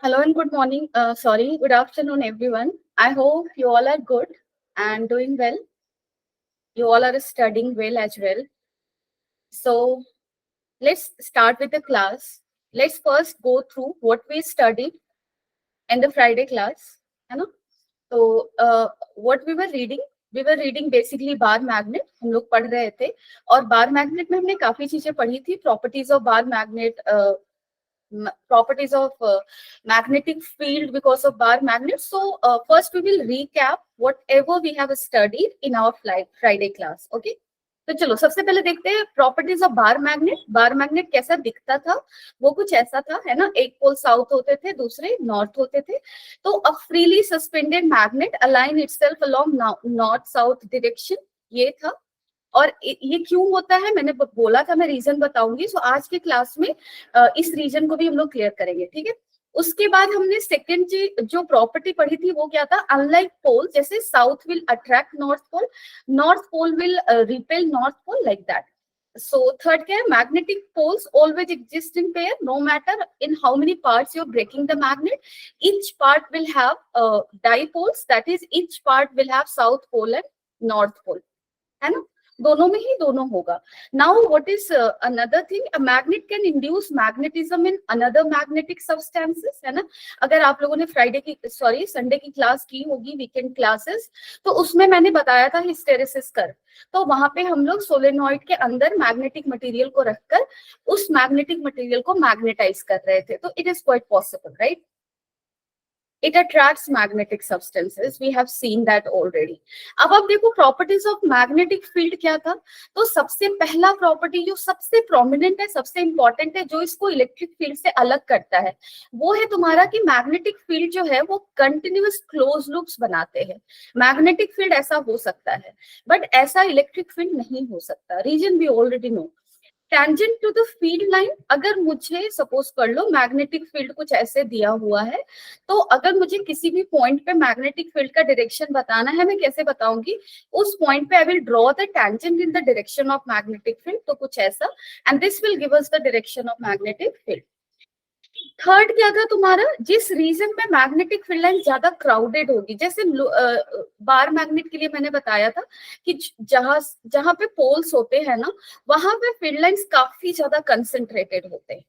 Hello and good morning. Good afternoon, everyone. I hope you all are good and doing well. You all are studying well as well. So let's start with the class. Let's first go through what we studied in the Friday class. है ना? तो what we were reading basically bar magnet. हम लोग पढ़ रहे थे और bar magnet में हमने काफी चीजें पढ़ी थी. Properties of bar magnet. Properties of magnetic field because of bar magnet. So first we will recap whatever we have studied in our Friday class. Okay. तो चलो सबसे पहले देखते हैं properties of bar magnet. Bar magnet कैसा दिखता था, वो कुछ ऐसा था, है ना. एक पोल साउथ होते थे, दूसरे नॉर्थ होते थे. तो a freely suspended magnet align itself along north south direction, ये था. और ये क्यों होता है मैंने बोला था, मैं रीजन बताऊंगी. सो आज के क्लास में इस रीजन को भी हम लोग क्लियर करेंगे. ठीक है. उसके बाद हमने सेकेंड जो प्रॉपर्टी पढ़ी थी वो क्या था, अनलाइक पोल, जैसे south will attract north pole will repel north pole, like that. So third क्या है, magnetic poles always exist in pair no matter in how many parts you are breaking the magnet. Each part will have dipoles, that is each part will have south pole and north pole, है ना. दोनों में ही दोनों होगा. Now what is another thing, a magnet can induce magnetism in another magnetic substances, है ना. अगर आप लोगों ने संडे की क्लास की होगी, वीकेंड क्लासेस, तो उसमें मैंने बताया था हिस्टेरेसिस कर्व. तो वहां पे हम लोग सोलेनॉइड के अंदर मैग्नेटिक मटेरियल को रखकर उस मैग्नेटिक मटेरियल को मैग्नेटाइज कर रहे थे. तो it is quite possible, right. It attracts magnetic substances. We have seen that already. अब आप देखो प्रॉपर्टीज ऑफ मैग्नेटिक फील्ड क्या था. तो सबसे पहला प्रॉपर्टी जो सबसे प्रोमिनेंट है, सबसे इंपॉर्टेंट है, जो इसको इलेक्ट्रिक फील्ड से अलग करता है, वो है तुम्हारा कि मैग्नेटिक फील्ड जो है वो कंटिन्यूअस क्लोज लूप्स बनाते हैं. मैग्नेटिक फील्ड ऐसा हो सकता है, बट ऐसा इलेक्ट्रिक फील्ड नहीं हो सकता. रीजन भी already no. Tangent to the field line, अगर मुझे सपोज कर लो मैग्नेटिक फील्ड कुछ ऐसे दिया हुआ है, तो अगर मुझे किसी भी पॉइंट पे मैग्नेटिक फील्ड का डायरेक्शन बताना है, मैं कैसे बताऊंगी, उस पॉइंट पे I will draw the tangent in the direction of magnetic field. तो कुछ ऐसा, and this will give us the direction of magnetic field. Third क्या था तुम्हारा, जिस रीजन में मैग्नेटिक फील्ड लाइन ज्यादा क्राउडेड होगी, जैसे बार मैग्नेट के लिए मैंने बताया था कि जहां पे पोल्स होते हैं ना, वहां पे फील्ड लाइंस काफी ज्यादा कंसेंट्रेटेड होते हैं.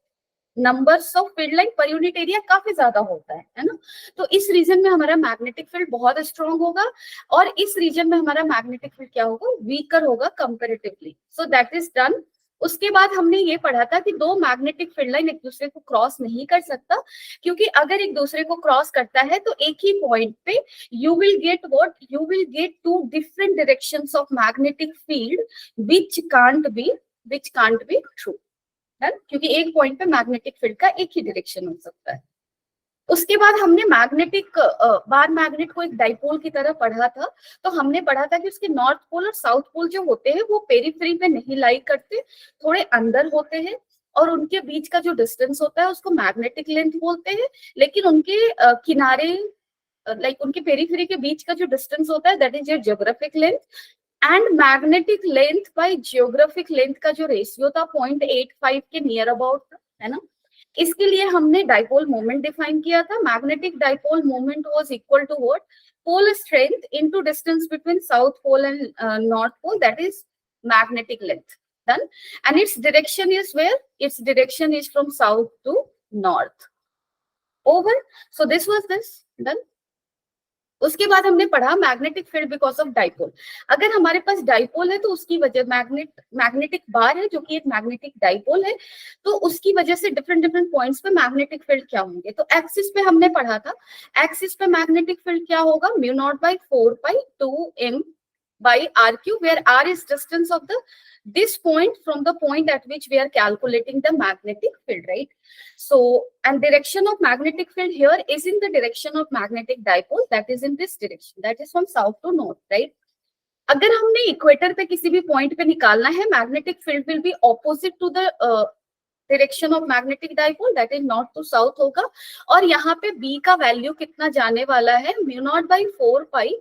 Numbers of field line per unit area काफी ज्यादा होता है ना. तो इस रीजन में हमारा मैग्नेटिक फील्ड बहुत स्ट्रॉन्ग होगा, और इस रीजन में हमारा मैग्नेटिक फील्ड क्या होगा, वीकर होगा comparatively. So that is done. उसके बाद हमने ये पढ़ा था कि दो मैग्नेटिक फील्ड लाइन एक दूसरे को क्रॉस नहीं कर सकता, क्योंकि अगर एक दूसरे को क्रॉस करता है तो एक ही पॉइंट पे you will get two different directions of magnetic field which can't be true, है, क्योंकि एक पॉइंट पे मैग्नेटिक फील्ड का एक ही डायरेक्शन हो सकता है. उसके बाद हमने मैग्नेटिक बार मैग्नेट को एक डाइपोल की तरह पढ़ा था. तो हमने पढ़ा था कि उसके नॉर्थ पोल और साउथ पोल जो होते हैं वो पेरिफेरी पे नहीं लाई करते, थोड़े अंदर होते हैं, और उनके बीच का जो डिस्टेंस होता है उसको मैग्नेटिक लेंथ बोलते हैं. लेकिन उनके किनारे, लाइक उनके पेरिफेरी के बीच का जो डिस्टेंस होता है, that is your geographic length. And magnetic length bye geographic length का जो रेशियो था 0.85 के नियर अबाउट, है ना. इसके लिए हमने डाइपोल मोमेंट डिफाइन किया था. Magnetic dipole moment was equal to what, pole strength into distance between south pole and north pole, that is magnetic length. Done. And its direction is where, its direction is from south to north. Over. So this was this. Done. उसके बाद हमने पढ़ा magnetic field because of dipole. अगर हमारे पास dipole है तो उसकी वजह मैग्नेटिक बार है जो कि एक मैग्नेटिक डाइपोल है, तो उसकी वजह से डिफरेंट पॉइंट्स पे मैग्नेटिक फील्ड क्या होंगे. तो एक्सिस पे हमने पढ़ा था, एक्सिस पे मैग्नेटिक फील्ड क्या होगा, mu nought by 4π2m by r cube, where r is distance of this point from the point at which we are calculating the magnetic field, right? So, and direction of magnetic field here is in the direction of magnetic dipole, that is in this direction, that is from south to north, right? अगर हमने equator पे किसी भी point पे निकालना है, magnetic field will be opposite to the direction of magnetic dipole, that is north to south होगा. और यहाँ पे b का वैल्यू कितना जाने वाला है, mu nought by 4π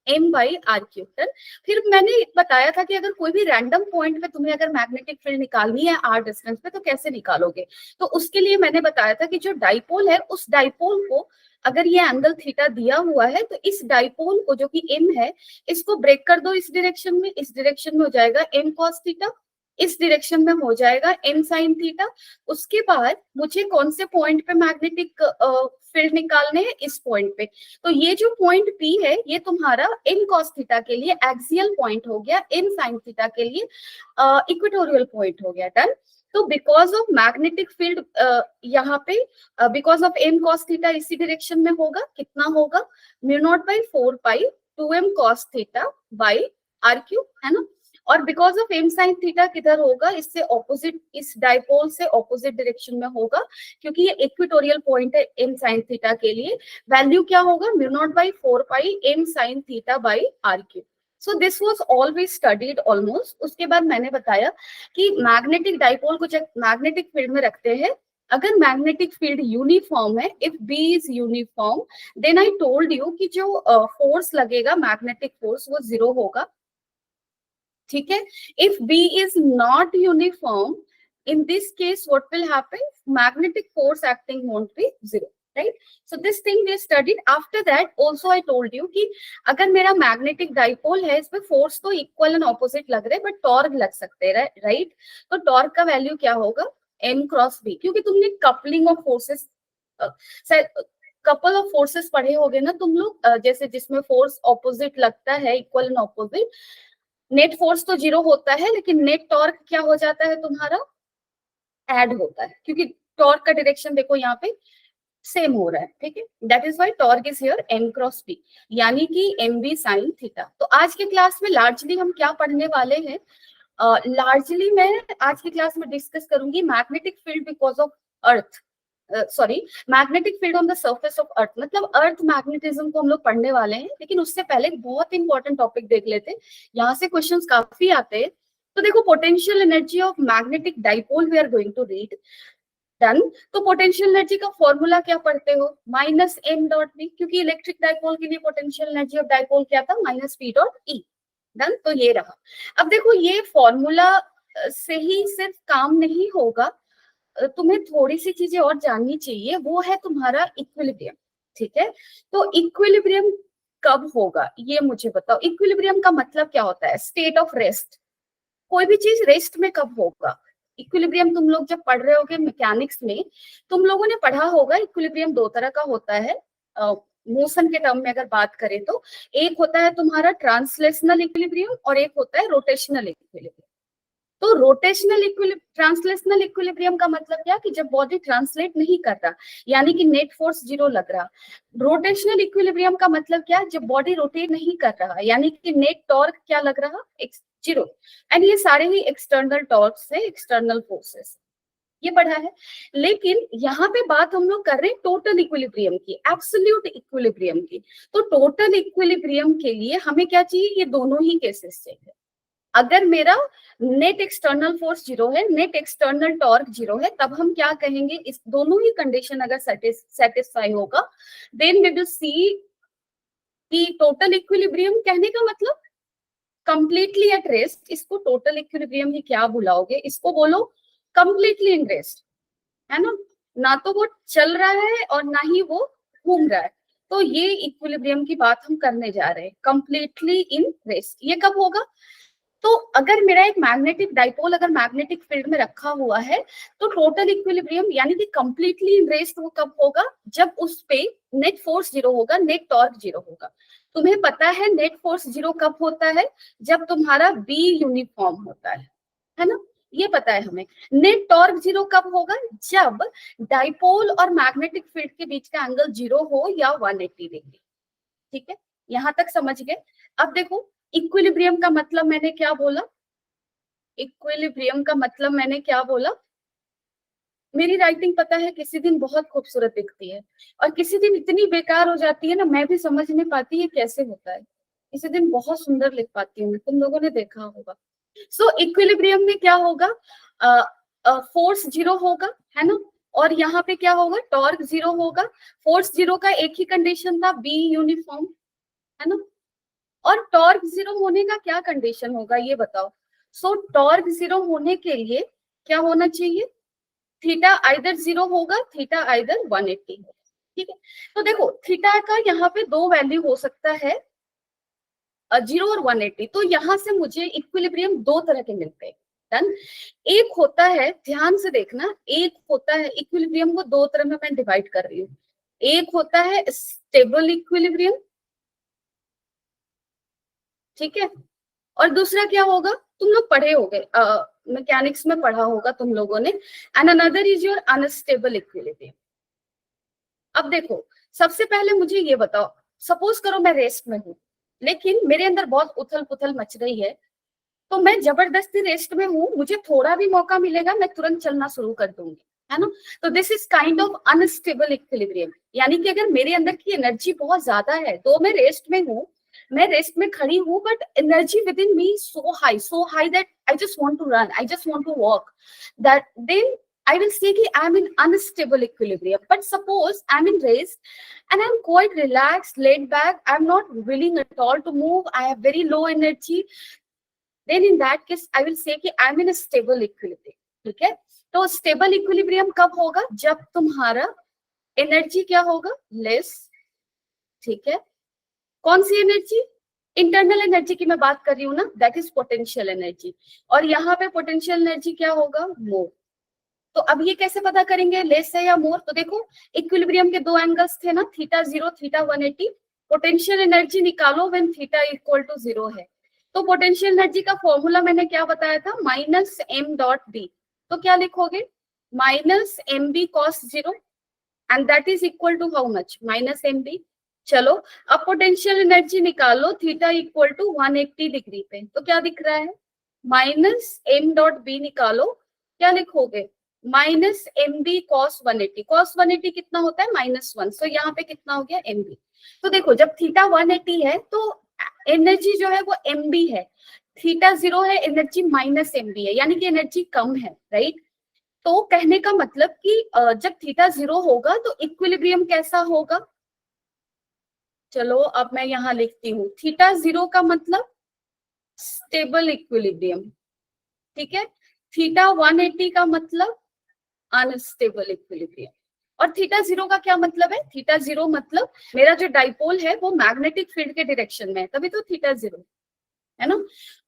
m by R cube टन। फिर मैंने बताया था कि अगर कोई भी रैंडम पॉइंट पे तुम्हें अगर मैग्नेटिक फील्ड निकालनी है r डिस्टेंस पे तो कैसे निकालोगे। तो उसके लिए मैंने बताया था कि जो डाइपोल है उस डाइपोल को अगर ये एंगल थीटा दिया हुआ है तो इस डाइपोल को जो कि m है इसको ब्रेक कर दो इस डायरेक्शन में, इस डायरेक्शन में हो जाएगा m cos थीटा, इस डायरेक्शन में हो जाएगा m sin थीटा। उसके बाद मुझे कौन से पॉइंट पे मैग्नेटिक फील्ड निकालने हैं, इस पॉइंट पे। तो ये जो पॉइंट P है ये तुम्हारा m cos थीटा के लिए एक्सियल पॉइंट हो गया, m sin थीटा के लिए इक्वेटोरियल पॉइंट हो गया। डन। तो बिकॉज ऑफ मैग्नेटिक फील्ड यहाँ पे because of m cos theta इसी डायरेक्शन में होगा, कितना होगा mu nought by 4 pi 2m cos theta by r cube, है ना। और because of m sin theta किधर होगा, इससे ऑपोजिट, इस डाइपोल से ऑपोजिट डायरेक्शन में होगा क्योंकि ये इक्वेटोरियल पॉइंट है m sin थीटा के लिए। वैल्यू क्या होगा mu nought by 4 pi m sin theta by r cube. So this was always studied almost. उसके बाद मैंने बताया कि मैग्नेटिक डाइपोल को जब मैग्नेटिक फील्ड में रखते हैं, अगर मैग्नेटिक फील्ड यूनिफॉर्म है, if B is uniform, then I told you कि जो फोर्स लगेगा मैग्नेटिक फोर्स वो 0 होगा, ठीक है। If B is not uniform, in this case what will happen, magnetic force acting won't be 0, right? So this thing we studied. After that also I told you कि अगर मेरा magnetic dipole है इसमें force तो equal and opposite लग रहे हैं but torque लग सकते हैं, राइट। तो टॉर्क का वैल्यू क्या होगा m क्रॉस b, क्योंकि तुमने coupling of forces couple of forces पढ़े होगे ना तुम लोग, जैसे जिसमें फोर्स ऑपोजिट लगता है, equal and opposite. Net force तो 0 होता है लेकिन नेट टॉर्क क्या हो जाता है तुम्हारा, ऐड होता है, क्योंकि टॉर्क का डायरेक्शन देखो यहाँ पे सेम हो रहा है, ठीक है। That is why torque is here m cross b, यानी कि mv sin थीटा। तो आज के क्लास में लार्जली हम क्या पढ़ने वाले हैं, लार्जली मैं आज की क्लास में डिस्कस करूंगी magnetic field because of earth, sorry magnetic field on the surface of अर्थ, मतलब अर्थ मैग्नेटिज्म को हम लोग पढ़ने वाले हैं। लेकिन उससे पहले एक बहुत इंपॉर्टेंट टॉपिक देख लेते हैं, यहाँ से क्वेश्चंस काफी आते हैं। तो देखो potential energy of magnetic dipole we are going to read. Done. तो पोटेंशियल एनर्जी का फॉर्मूला क्या पढ़ते हो, माइनस m डॉट b, क्योंकि इलेक्ट्रिक डाइपोल के लिए पोटेंशियल एनर्जी ऑफ डाइपोल क्या था, minus p dot e। Done. तो ये रहा। अब देखो ये फॉर्मूला से ही सिर्फ काम नहीं होगा, तुम्हें थोड़ी सी चीजें और जाननी चाहिए, वो है तुम्हारा इक्विलिब्रियम, ठीक है। तो इक्विलिब्रियम कब होगा ये मुझे बताओ। इक्विलिब्रियम का मतलब क्या होता है, स्टेट ऑफ रेस्ट। कोई भी चीज रेस्ट में कब होगा, इक्विलिब्रियम तुम लोग जब पढ़ रहे होगे मैकेनिक्स में, तुम लोगों ने पढ़ा होगा इक्विलिब्रियम दो तरह का होता है। मोशन के टर्म में अगर बात करें तो एक होता है तुम्हारा ट्रांसलेशनल इक्विलिब्रियम और एक होता है रोटेशनल इक्विलिब्रियम। तो रोटेशनल ट्रांसलेशनल इक्विलिब्रियम का मतलब क्या कि जब बॉडी ट्रांसलेट नहीं कर रहा, यानी कि नेट फोर्स 0 लग रहा। रोटेशनल इक्विलिब्रियम का मतलब क्या, जब बॉडी रोटेट नहीं कर रहा, यानी कि नेट टॉर्क क्या लग रहा, 0। एंड ये सारे ही एक्सटर्नल टॉर्क से, एक्सटर्नल फोर्सेस, ये पढ़ा है। लेकिन यहाँ पे बात हम लोग कर रहे हैं टोटल इक्विलिब्रियम की, एब्सोल्यूट इक्विलिब्रियम की। तो टोटल इक्विलिब्रियम के लिए हमें क्या चाहिए, ये दोनों ही केसेस चाहिए। अगर मेरा नेट एक्सटर्नल फोर्स 0 है, नेट एक्सटर्नल टॉर्क 0 है, तब हम क्या कहेंगे, इस दोनों ही कंडीशन अगर सेटिस्फाई होगा, देन वी विल सी कि टोटल इक्विलिब्रियम। कहने का मतलब कंप्लीटली एट रेस्ट, इसको टोटल इक्विलिब्रियम ही क्या बुलाओगे, इसको बोलो कंप्लीटली इन रेस्ट, है ना। ना तो वो चल रहा है और ना ही वो घूम रहा है। तो ये इक्विलिब्रियम की बात हम करने जा रहे हैं, कंप्लीटली इन रेस्ट। ये कब होगा, तो अगर मेरा एक मैग्नेटिक डाइपोल अगर मैग्नेटिक फील्ड में रखा हुआ है तो टोटल इक्विलिब्रियम यानी कि कंप्लीटली इन रेस्ट वो कब होगा, जब उस पे नेट फोर्स 0 होगा, नेट टॉर्क 0 होगा। तुम्हें पता है नेट फोर्स 0 कब होता है, जब तुम्हारा बी यूनिफॉर्म होता है ना, ये पता है हमें। नेट टॉर्क 0 कब होगा, जब डाइपोल और मैग्नेटिक फील्ड के बीच का एंगल 0 हो या 180 डिग्री, ठीक है। यहां तक समझ गए। अब देखो इक्विलिब्रियम का मतलब मैंने क्या बोला, इक्विलिब्रियम का मतलब मैंने क्या बोला, मेरी राइटिंग पता है किसी दिन बहुत खूबसूरत दिखती है और किसी दिन इतनी बेकार हो जाती है ना, मैं भी समझ नहीं पाती ये कैसे होता है। किसी दिन बहुत सुंदर लिख पाती हूँ, तुम लोगों ने देखा होगा। सो इक्विलिब्रियम में क्या होगा, फोर्स 0 होगा, है ना। और यहाँ पे क्या होगा, टॉर्क 0 होगा। फोर्स 0 का एक ही कंडीशन था, बी यूनिफॉर्म, है ना। और टॉर्क जीरो होने का क्या कंडीशन होगा ये बताओ। सो टॉर्क जीरो होने के लिए क्या होना चाहिए, थीटा आइदर जीरो होगा, थीटा आइदर 180 होगा। ठीक है, तो देखो थीटा का यहाँ पे दो वैल्यू हो सकता है, 0 और 180। तो यहाँ से मुझे इक्विलिब्रियम दो तरह के मिलते हैं। डन। एक होता है, ध्यान से देखना, एक होता है इक्विलिब्रियम को दो तरह में मैं डिवाइड कर रही हूँ। एक होता है स्टेबल इक्विलिब्रियम, ठीक है, और दूसरा क्या होगा, तुम लोग पढ़े होगे, मैकेनिक्स में पढ़ा होगा तुम लोगों ने, and another is your unstable equilibrium. अब देखो, सबसे पहले मुझे ये बताओ, सपोज करो मैं रेस्ट में हूँ, लेकिन मेरे अंदर बहुत उथल पुथल मच रही है, तो मैं जबरदस्ती रेस्ट में हूँ, मुझे थोड़ा भी मौका मिलेगा मैं तुरंत चलना शुरू कर दूंगी, है ना। तो this is kind of unstable equilibrium, यानी कि अगर मेरे अंदर की एनर्जी बहुत ज्यादा है, तो मैं रेस्ट में हूँ, मैं रेस्ट में खड़ी हूँ, but energy within me so high that I just want to run, I just want to walk, that then I will say कि I'm in unstable equilibrium. But suppose I'm in rest and I'm quite relaxed, laid back, I'm not willing at all to move, I have very low energy, then in that case I will say कि I'm in a stable equilibrium. ठीक है, तो stable equilibrium कब होगा, जब तुम्हारा energy क्या होगा, लेस। ठीक है, कौन सी एनर्जी, इंटरनल एनर्जी की मैं बात कर रही हूँ ना, दैट इज पोटेंशियल एनर्जी, और यहाँ पे पोटेंशियल एनर्जी क्या होगा, मोर। तो अब ये कैसे पता करेंगे लेस है या मोर, तो देखो इक्विलिब्रियम के दो एंगल्स थे ना, थीटा 0 थीटा 180, पोटेंशियल एनर्जी निकालो व्हेन थीटा इक्वल टू 0 है। तो पोटेंशियल एनर्जी का फॉर्मूला मैंने क्या बताया था, माइनस एम डॉट बी। तो क्या लिखोगे, minus M B cos 0, and that is equal to how much, minus M B. चलो अब पोटेंशियल एनर्जी निकालो थीटा इक्वल टू 180 डिग्री पे, तो क्या दिख रहा है, माइनस एम डॉट बी निकालो, क्या लिखोगे, minus M B cos 180। Cos 180 कितना होता है, -1, सो यहाँ पे कितना हो गया, एम बी। तो देखो जब थीटा 180 है तो एनर्जी जो है वो एम बी है, थीटा 0 है, एनर्जी माइनस एम बी है, यानी कि एनर्जी कम है, राइट। तो कहने का मतलब कि जब थीटा 0 होगा तो इक्विलिब्रियम कैसा होगा, चलो अब मैं यहाँ लिखती हूँ, थीटा 0 का मतलब स्टेबल इक्विलिब्रियम, ठीक है, थीटा 180 का मतलब अनस्टेबल इक्विलिब्रियम। और थीटा 0 का क्या मतलब है, थीटा 0 मतलब मेरा जो डाइपोल है वो मैग्नेटिक फील्ड के डायरेक्शन में है, तभी तो थीटा 0 है ना।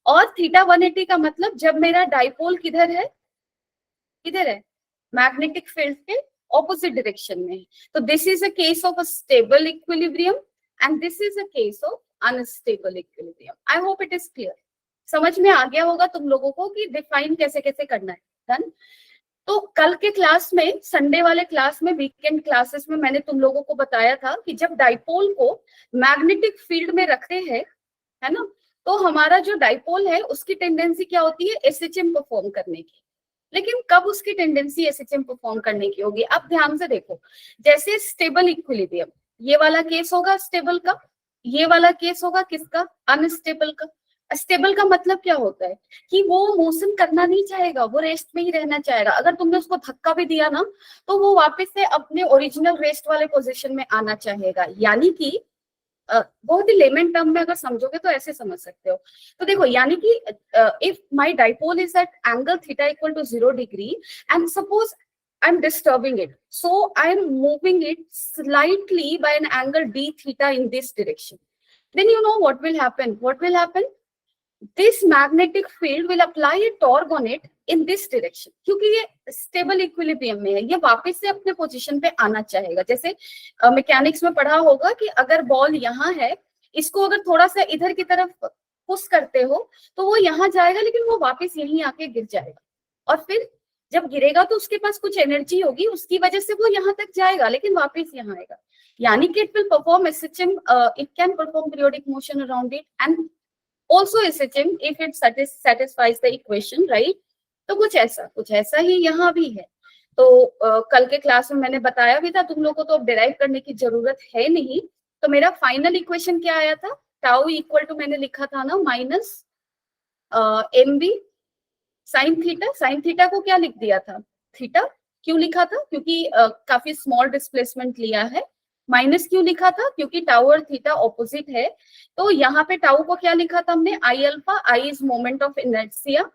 और थीटा 180 का मतलब जब मेरा डाइपोल किधर है, किधर है, मैग्नेटिक फील्ड के ऑपोजिट डायरेक्शन में है। तो this is a case of a stable equilibrium and this is a case of unstable equilibrium. I hope it is clear, समझ में आ गया होगा तुम लोगों को कि डिफाइन कैसे कैसे करना है। डन। तो कल के क्लास में, संडे वाले क्लास में, वीकेंड क्लासेस में मैंने तुम लोगों को बताया था कि जब डाइपोल को मैग्नेटिक फील्ड में रखते हैं, है ना, तो हमारा जो डाइपोल है उसकी टेंडेंसी क्या होती है, एसएचएम परफॉर्म करने की। लेकिन कब उसकी टेंडेंसी एसएचएम परफॉर्म करने की होगी, अब ध्यान से देखो, जैसे स्टेबल इक्विलिब्रियम, ये वाला केस होगा स्टेबल का, ये वाला केस होगा किसका, अनस्टेबल का। स्टेबल का मतलब क्या होता है कि वो मोशन करना नहीं चाहेगा, वो रेस्ट में ही रहना चाहेगा, अगर तुमने उसको धक्का भी दिया ना तो वो वापस से अपने ओरिजिनल रेस्ट वाले पोजीशन में आना चाहेगा। यानी कि बहुत ही लेमन टर्म में अगर समझोगे तो ऐसे समझ सकते हो। तो देखो यानी कि if my dipole is at angle theta equal to 0 degree and suppose I'm disturbing it, so I'm moving it slightly by an angle d theta in this direction, then you know what will happen, what will happen, this magnetic field will apply a torque on it in this direction, क्योंकि ये stable equilibrium में है, ये वापस से अपने position पे आना चाहेगा। जैसे मैकेनिक्स में पढ़ा होगा कि अगर बॉल यहाँ है, इसको अगर थोड़ा सा इधर की तरफ पुश करते हो तो वो यहाँ जाएगा, लेकिन वो वापस यहीं आके गिर जाएगा, और फिर जब गिरेगा तो उसके पास कुछ एनर्जी होगी, उसकी वजह से वो यहाँ तक जाएगा, लेकिन वापस यहाँ आएगा। यानी कि it will perform SHM, it can perform periodic motion around it and also SHM if it satisfies the equation, right? तो कुछ ऐसा ही यहाँ भी है। तो कल के क्लास में मैंने बताया भी था तुम लोगों को, तो अब डिराइव करने की जरूरत है नहीं। तो मेरा फाइनल इक्वेशन क्या आया था, टाउ इक्वल टू मैंने लिखा था ना minus M B sine theta. Sine theta को क्या लिख दिया था, थीटा। क्यों लिखा था, क्योंकि काफी स्मॉल डिस्प्लेसमेंट लिया है, माइनस क्यों लिखा था? क्योंकि टाउ और थीटा ऑपोजिट है, तो यहाँ पे टाउ को क्या लिखा था हमने? आई alpha, I is moment of inertia,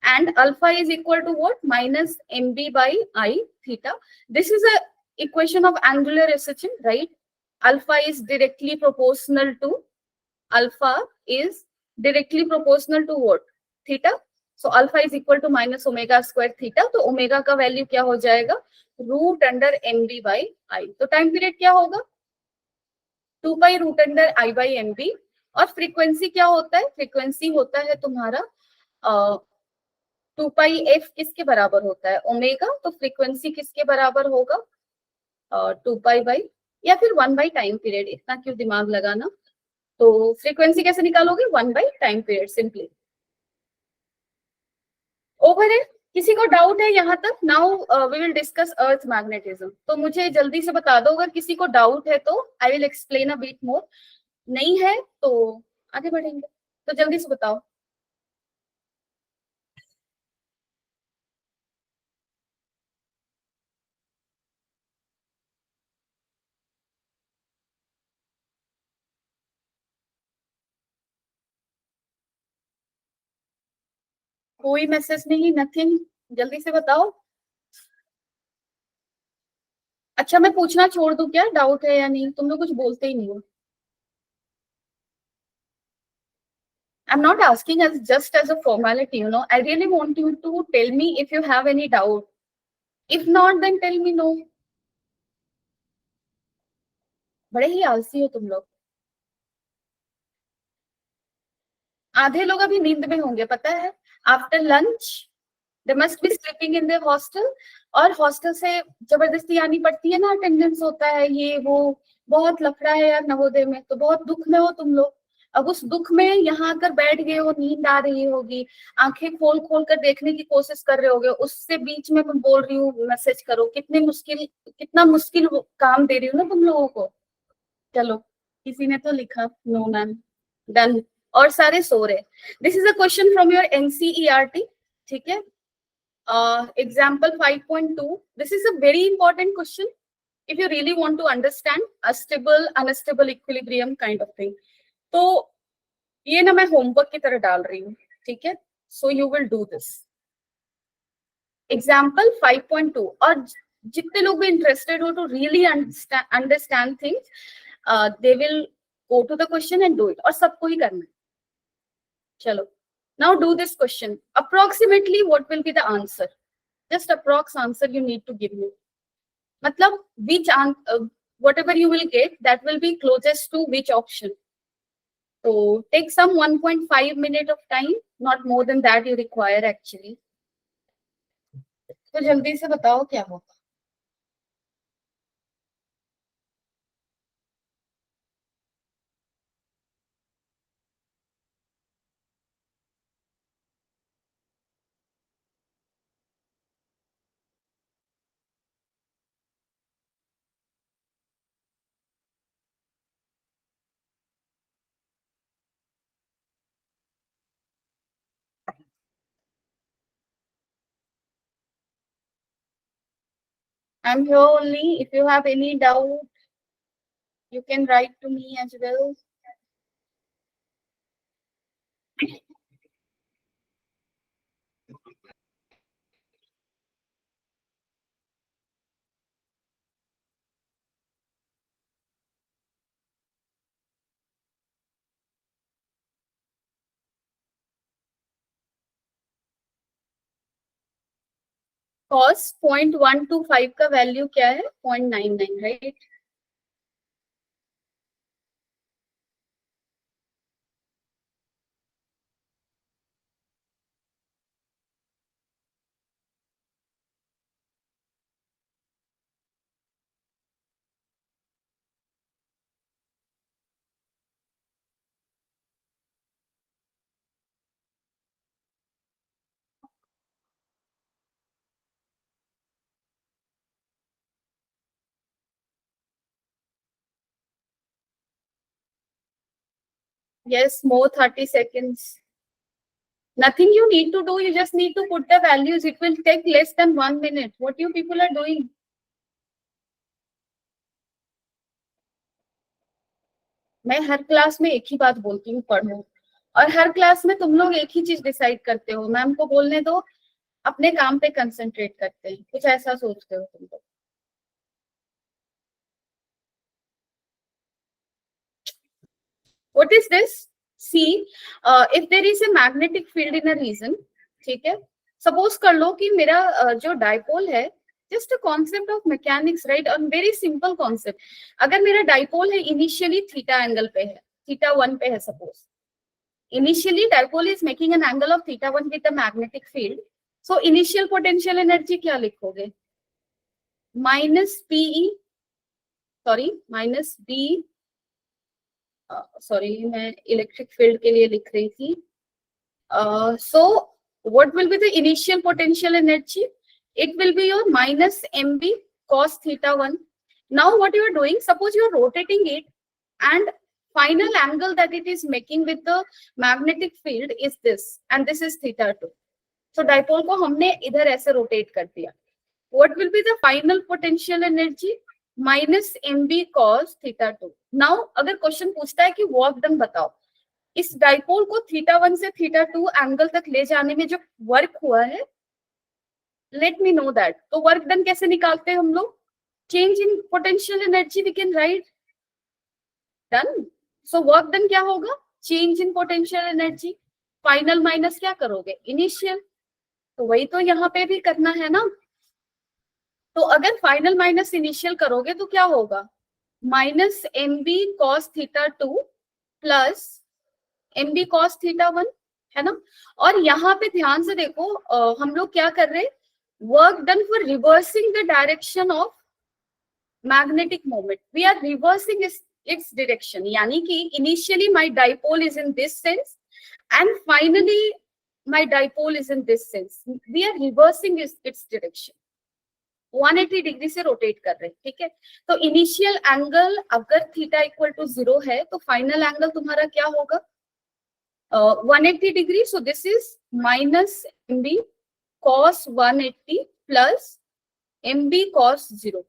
and alpha is equal to what? Minus mb by I theta. This is a equation of angular acceleration, right? Alpha is directly proportional to what? Theta. So alpha is equal to minus omega square theta. तो omega का value क्या हो जाएगा? Root under mb by I. तो time period क्या होगा? 2 pi root under I by mb. और frequency क्या होता है? फ्रीक्वेंसी होता है तुम्हारा 2 पाई एफ किसके बराबर होता है? ओमेगा. तो फ्रीक्वेंसी किसके बराबर होगा? 2 पाई बाई, या फिर 1 बाई टाइम पीरियड. इतना क्यों दिमाग लगाना. तो फ्रीक्वेंसी कैसे निकालोगे? 1 by time period simply. Over है? किसी को डाउट है यहाँ तक? Now we will discuss earth magnetism. तो मुझे जल्दी से बता दो अगर किसी को डाउट है तो. I will explain a bit more. नहीं है तो आगे बढ़ेंगे. तो जल्दी से बताओ. कोई मैसेज नहीं, नथिंग. जल्दी से बताओ. अच्छा मैं पूछना छोड़ दूं क्या? डाउट है या नहीं? तुम लोग कुछ बोलते ही नहीं हो. I'm not asking as just as a formality, you know. I really want you to tell me if you have any doubt. If not, then tell me no. बड़े ही आलसी हो तुम लोग. आधे लोग अभी नींद में होंगे पता है. After lunch they must be sleeping in their hostel. और हॉस्टल से जबरदस्ती आनी पड़ती है ना, अटेंडेंस होता है ये वो. बहुत लफड़ा है यार नवोदय में. तो बहुत दुख में हो तुम लोग. अब उस दुख में यहाँ आकर बैठ गए हो, नींद आ रही होगी, आंखें खोल खोल कर देखने की कोशिश कर रहे होगे. उससे बीच में मैं बोल रही हूँ मैसेज करो. कितना मुश्किल काम दे रही हूँ ना तुम लोगों को. चलो किसी ने तो लिखा नो मैम. डन. और सारे सो रहे. This is a question from your NCERT. ठीक है. Example 5.2. This is a very important question if you really want to understand a stable, unstable equilibrium kind of thing. तो ये ना मैं होमवर्क की तरह डाल रही हूँ. ठीक है. So you will do this. Example 5.2. और जितने लोग भी interested हो to really understand things, they will go to the question and do it. और सबको ही करना है. चलो. Now do this question. Approximately what will be the answer? Just approx answer you need to give me. मतलब which whatever you will get, that will be closest to which option. So take some 1.5 minute of time, not more than that you require actually. तो जल्दी से बताओ क्या होगा. I'm here only. If you have any doubt, you can write to me as well. Cos 0.125 का value क्या है? 0.99, right? Yes, more 30 seconds. Nothing you need to do. You just need to put the values. It will take less than 1 minute. What you people are doing? मैं हर class में एक ही बात बोलती हूँ, पढ़ो। और हर क्लास में तुम लोग एक ही चीज डिसाइड करते हो, मैम को बोलने दो, अपने काम पे कंसंट्रेट करते हैं, कुछ ऐसा सोचते हो तुम लोग। What is this? See, if there is a magnetic field in a region, ठीक है, सपोज कर लो कि मेरा जो डाइपोल है, just a concept of mechanics, right, और वेरी सिंपल कॉन्सेप्ट। अगर मेरा डाइपोल है इनिशियली थीटा एंगल पे है, थीटा 1 पे है, suppose initially dipole is making an angle of theta 1 with the magnetic field, so initial potential energy क्या लिखोगे? Minus PE, sorry minus B, sorry मैं इलेक्ट्रिक फील्ड के लिए लिख रही थी। So what will be the initial potential energy? It will be your minus mb cos theta 1. Now what you are doing, suppose you are rotating it and final angle that it is making with the magnetic field is this, and this is theta 2. So dipole को हमने इधर ऐसे rotate कर दिया. What will be the final potential energy? Minus M B cos theta 2. Now अगर question पूछता है कि वर्क डन बताओ, इस डाइपोल को थीटा 1 से थीटा 2 एंगल तक ले जाने में जो वर्क हुआ है, लेट मी नो दैट. तो वर्क डन कैसे निकालते हैं हम लोग? Change in potential energy we can write. Done. So work done क्या होगा? Change in potential energy. Final minus क्या करोगे? इनिशियल. तो वही तो यहाँ पे भी करना है ना. तो अगर फाइनल माइनस इनिशियल करोगे तो क्या होगा? Minus M B cos theta 2 plus M B cos theta 1, है ना. और यहाँ पे ध्यान से देखो, हम लोग क्या कर रहे हैं? Work done for reversing the direction of magnetic moment. We are reversing its direction, यानी कि initially my dipole is in this sense and finally my dipole is in this sense. We are reversing its direction. 180 degree से rotate कर रहे हैं, ठीक है. तो initial angle अगर थीटा इक्वल टू 0 है तो फाइनल एंगल तुम्हारा क्या होगा? 180 degree. So this is minus M B cos 180 plus M B cos 0.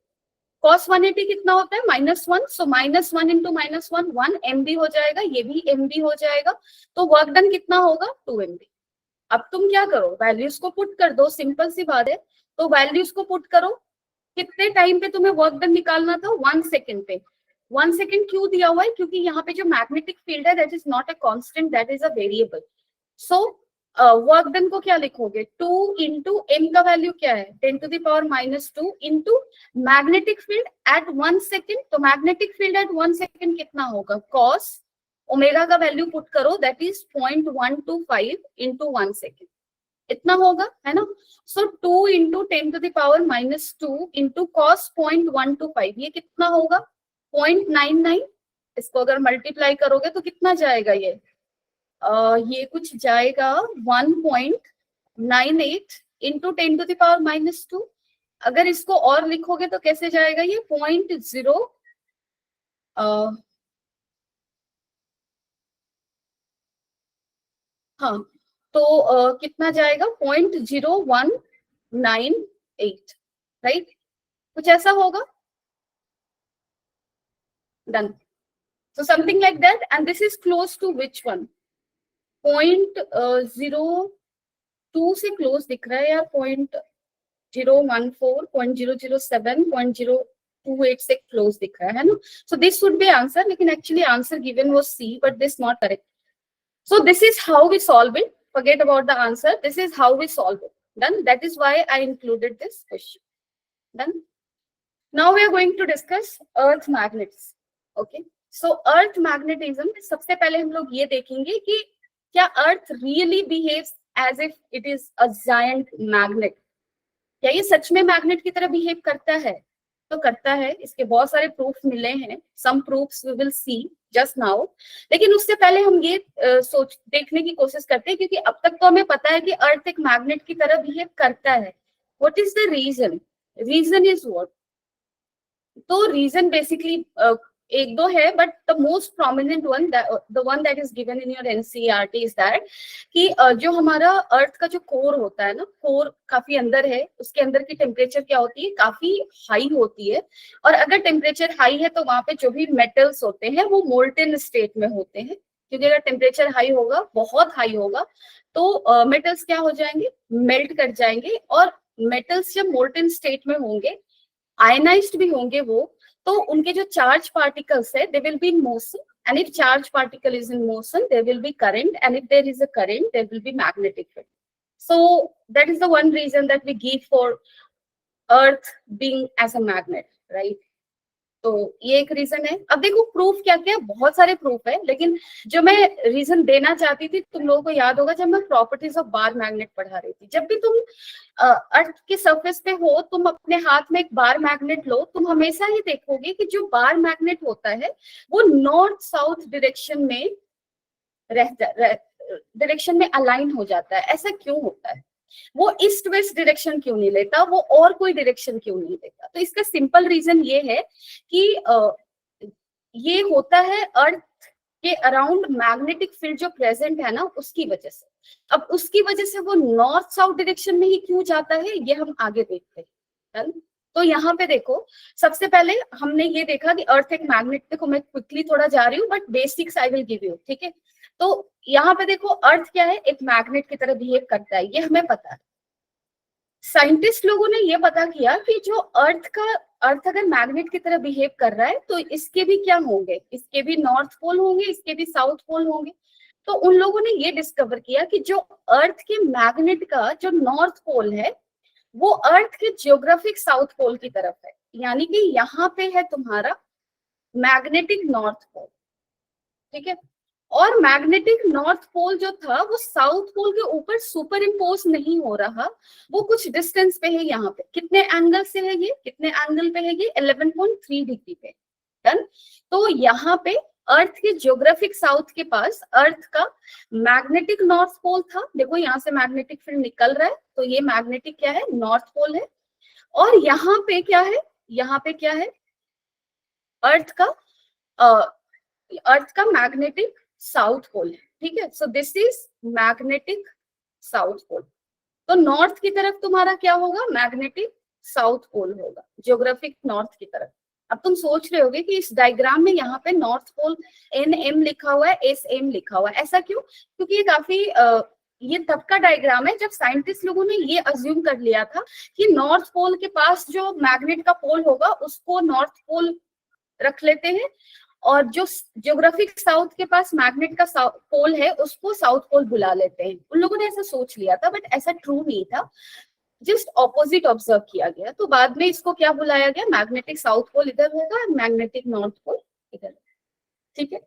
Cos 180 कितना होता है? -1. सो -1 इंटू -1 1 एम बी हो जाएगा, ये भी एम बी हो जाएगा. तो वर्क डन कितना होगा? 2 एम बी. अब तुम क्या करो? वैल्यूज को पुट कर दो, सिंपल सी बात है. तो वैल्यूज को पुट करो. कितने टाइम पे तुम्हें वर्क डन निकालना था? 1 सेकेंड पे. 1 सेकेंड क्यों दिया हुआ है? क्योंकि यहाँ पे जो मैग्नेटिक फील्ड है that is not a constant, that is a variable. So work done को क्या लिखोगे? 2 इंटू एम का वैल्यू क्या है? 10 to the power -2 into magnetic field at 1 second. तो मैग्नेटिक फील्ड एट 1 सेकेंड कितना होगा? कॉस ओमेगा का वैल्यू पुट करो, दैट इज 0.125 इंटू 1 सेकेंड. इतना होगा, है ना. So 2 into 10 to the power -2 into cos 0.125, ये कितना होगा? 0.99. इसको अगर मल्टीप्लाई करोगे तो कितना जाएगा? ये कुछ जाएगा 1.98 इंटू 10 टू द पावर -2. अगर इसको और लिखोगे तो कैसे जाएगा? ये 0.0, हाँ, तो कितना जाएगा? 0.0198, राइट. कुछ ऐसा होगा. Done. So something like that, and this is close to which one? 0.02 से क्लोज दिख रहा है यार. 0.014, 0.007, 0.028 से क्लोज दिख रहा है ना. So this would be answer, लेकिन actually answer given was C, but this not correct. So this is how we solve it. Forget about the answer. This is how we solve it. Done. That is why I included this question. Done. Now we are going to discuss Earth magnets. Okay. So Earth magnetism. सबसे पहले हम लोग ये देखेंगे कि क्या Earth really behaves as if it is a giant magnet. क्या ये सच में मैग्नेट की तरह बिहेव करता है? तो करता है. इसके बहुत सारे प्रूफ मिले हैं. Some proofs we will see just now. लेकिन उससे पहले हम ये सोच देखने की कोशिश करते हैं, क्योंकि अब तक तो हमें पता है कि अर्थ एक मैग्नेट की तरह बिहेव करता है. What is the reason? Reason is what? तो रीजन बेसिकली एक दो है, but the most prominent one, the one that is given in your NCERT is that कि जो हमारा अर्थ का जो कोर होता है ना, कोर काफी अंदर है, उसके अंदर की टेम्परेचर क्या होती है, काफी हाई होती है। और अगर टेम्परेचर हाई है तो वहां पे जो भी मेटल्स होते हैं वो मोल्टेन स्टेट में होते हैं, क्योंकि अगर टेम्परेचर हाई होगा, बहुत हाई होगा, तो मेटल्स क्या हो जाएंगे, मेल्ट कर जाएंगे। और मेटल्स जब मोल्टेन स्टेट में होंगे, आयनाइज्ड भी होंगे वो, तो उनके जो चार्ज पार्टिकल्स है they will be in motion, and if charge particle is in motion there will be current, and if there is a current there will be magnetic field. So that is the one reason that we give for earth being as a magnet, right? तो ये एक reason है. अब देखो proof क्या क्या, बहुत सारे प्रूफ है, लेकिन जो मैं रीजन देना चाहती थी, तुम लोगों को याद होगा जब मैं प्रॉपर्टीज ऑफ बार मैग्नेट पढ़ा रही थी, जब भी तुम अर्थ के सरफेस पे हो, तुम अपने हाथ में एक बार मैग्नेट लो, तुम हमेशा ही देखोगे कि जो बार मैग्नेट होता है वो नॉर्थ साउथ डायरेक्शन में डायरेक्शन में अलाइन हो जाता है. ऐसा क्यों होता है? वो ईस्ट वेस्ट डायरेक्शन क्यों नहीं लेता, वो और कोई डायरेक्शन क्यों नहीं लेता? तो इसका सिंपल रीजन ये है कि ये होता है अर्थ के अराउंड मैग्नेटिक फील्ड जो प्रेजेंट है ना, उसकी वजह से. अब उसकी वजह से वो नॉर्थ साउथ डायरेक्शन में ही क्यों जाता है, ये हम आगे देखते हैं. तो यहाँ पे देखो, सबसे पहले हमने ये देखा कि अर्थ एक मैग्नेट, देखो मैं क्विकली थोड़ा जा रही हूँ but basics I will give you, ठीक है? तो यहाँ पे देखो अर्थ क्या है, एक मैग्नेट की तरह बिहेव करता है, ये हमें पता है. साइंटिस्ट लोगों ने ये पता किया कि जो अर्थ अगर मैग्नेट की तरह बिहेव कर रहा है तो इसके भी क्या होंगे, इसके भी नॉर्थ पोल होंगे, इसके भी साउथ पोल होंगे. तो उन लोगों ने ये डिस्कवर किया कि जो अर्थ के मैग्नेट का जो नॉर्थ पोल है वो अर्थ के जियोग्राफिक साउथ पोल की तरफ है. यानी कि यहाँ पे है तुम्हारा मैग्नेटिक नॉर्थ पोल, ठीक है? और मैग्नेटिक नॉर्थ पोल जो था वो साउथ पोल के ऊपर सुपर इम्पोज नहीं हो रहा, वो कुछ डिस्टेंस पे है. यहाँ पे कितने एंगल से है ये, कितने एंगल पे है ये, 11.3 डिग्री पे. डन. तो यहाँ पे अर्थ के जियोग्राफिक साउथ के पास अर्थ का मैग्नेटिक नॉर्थ पोल था. देखो यहाँ से मैग्नेटिक फील्ड निकल रहा है, तो ये मैग्नेटिक क्या है, नॉर्थ पोल है. और यहाँ पे क्या है, यहाँ पे क्या है, अर्थ का मैग्नेटिक साउथ पोल है, ठीक है? So this is magnetic south pole. तो नॉर्थ की तरफ तुम्हारा क्या होगा, मैग्नेटिक साउथ पोल होगा, जियोग्राफिक नॉर्थ की तरफ. अब तुम सोच रहे होगे कि इस डायग्राम में यहाँ पे नॉर्थ पोल NM लिखा हुआ है, SM लिखा हुआ है, ऐसा क्यों? क्योंकि ये काफी ये तब का डायग्राम है जब साइंटिस्ट लोगों ने ये अज्यूम कर लिया था कि नॉर्थ पोल के पास जो मैग्नेट का पोल होगा उसको नॉर्थ पोल रख लेते हैं, और जो जियोग्राफिक साउथ के पास मैग्नेट का पोल है उसको साउथ पोल बुला लेते हैं. उन लोगों ने ऐसा सोच लिया था, बट ऐसा ट्रू नहीं था, जस्ट ऑपोजिट ऑब्जर्व किया गया. तो बाद में इसको क्या बुलाया गया, मैग्नेटिक साउथ पोल इधर होगा, मैग्नेटिक नॉर्थ पोल इधर, ठीक है?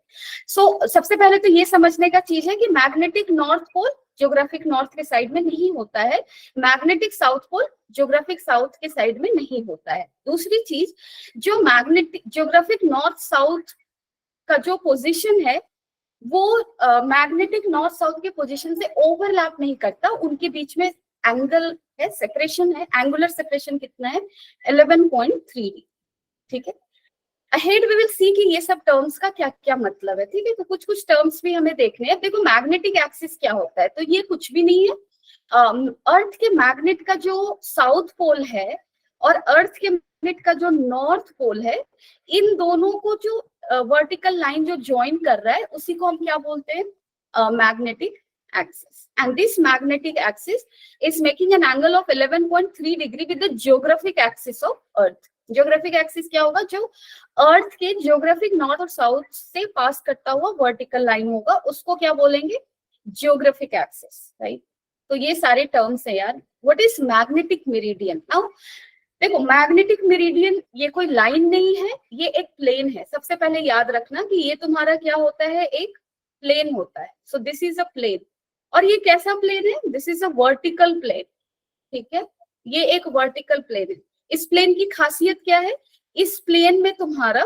सो सबसे पहले तो ये समझने का चीज है कि magnetic north pole geographic north के साइड में नहीं होता है, magnetic south pole geographic south के साइड में नहीं होता है. दूसरी चीज, जो मैग्नेटिक जियोग्राफिक नॉर्थ साउथ का जो पोजीशन है वो मैग्नेटिक नॉर्थ साउथ के पोजीशन से ओवरलैप नहीं करता, उनके बीच में एंगल है, सेपरेशन है. एंगुलर सेपरेशन कितना है, 11.3, ठीक है? अहेड वी विल सी कि ये सब टर्म्स का क्या क्या मतलब है, ठीक है? तो कुछ कुछ टर्म्स भी हमें देखने हैं. देखो मैग्नेटिक एक्सिस क्या होता है, तो ये कुछ भी नहीं है. अर्थ के मैग्नेट का जो साउथ पोल है और अर्थ के मैग्नेट का जो नॉर्थ पोल है, इन दोनों को जो वर्टिकल लाइन जो ज्वाइन कर रहा है उसी को हम क्या बोलते हैं, magnetic axis. And this magnetic axis is making an angle of 11.3 degree with the geographic axis of Earth. Geographic axis क्या होगा, जो अर्थ के जियोग्राफिक नॉर्थ और साउथ से पास करता हुआ वर्टिकल लाइन होगा, उसको क्या बोलेंगे, जियोग्राफिक एक्सिस, राइट? तो ये सारे टर्म्स है यार. What is magnetic meridian? Now देखो मैग्नेटिक मेरिडियन ये कोई लाइन नहीं है, ये एक प्लेन है. सबसे पहले याद रखना कि ये तुम्हारा क्या होता है, एक प्लेन होता है. So this is a plane. और ये कैसा प्लेन है, this is a vertical plane, ठीक है? ये एक वर्टिकल प्लेन है. इस प्लेन की खासियत क्या है, इस प्लेन में तुम्हारा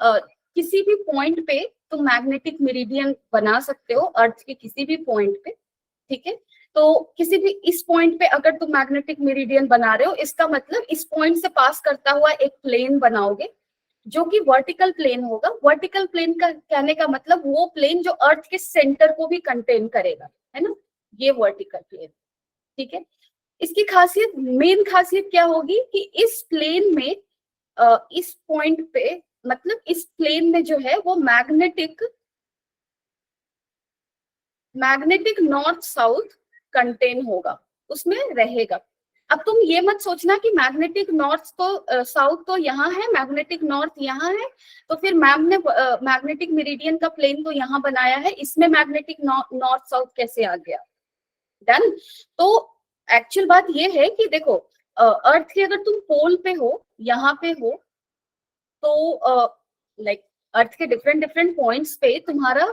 किसी भी पॉइंट पे तुम मैग्नेटिक मेरिडियन बना सकते हो, अर्थ के किसी भी पॉइंट पे, ठीक है? तो किसी भी इस पॉइंट पे अगर तुम मैग्नेटिक मेरिडियन बना रहे हो, इसका मतलब इस पॉइंट से पास करता हुआ एक प्लेन बनाओगे. जो कि वर्टिकल प्लेन होगा। वर्टिकल प्लेन का कहने का मतलब वो प्लेन जो अर्थ के सेंटर को भी कंटेन करेगा, है ना, ये वर्टिकल प्लेन। ठीक है, इसकी खासियत, मेन खासियत क्या होगी कि इस प्लेन में इस पॉइंट पे, मतलब इस प्लेन में जो है वो मैग्नेटिक नॉर्थ साउथ कंटेन होगा, उसमें रहेगा। अब तुम ये मत सोचना कि मैग्नेटिक नॉर्थ तो साउथ तो यहाँ है, मैग्नेटिक नॉर्थ यहाँ है, तो फिर मैम ने मैग्नेटिक मेरिडियन का प्लेन तो यहाँ बनाया है, इसमें मैग्नेटिक नॉर्थ साउथ कैसे आ गया। डन। तो एक्चुअल बात ये है कि देखो, अर्थ के अगर तुम पोल पे हो, यहाँ पे हो, तो लाइक अर्थ के डिफरेंट डिफरेंट पॉइंट्स पे तुम्हारा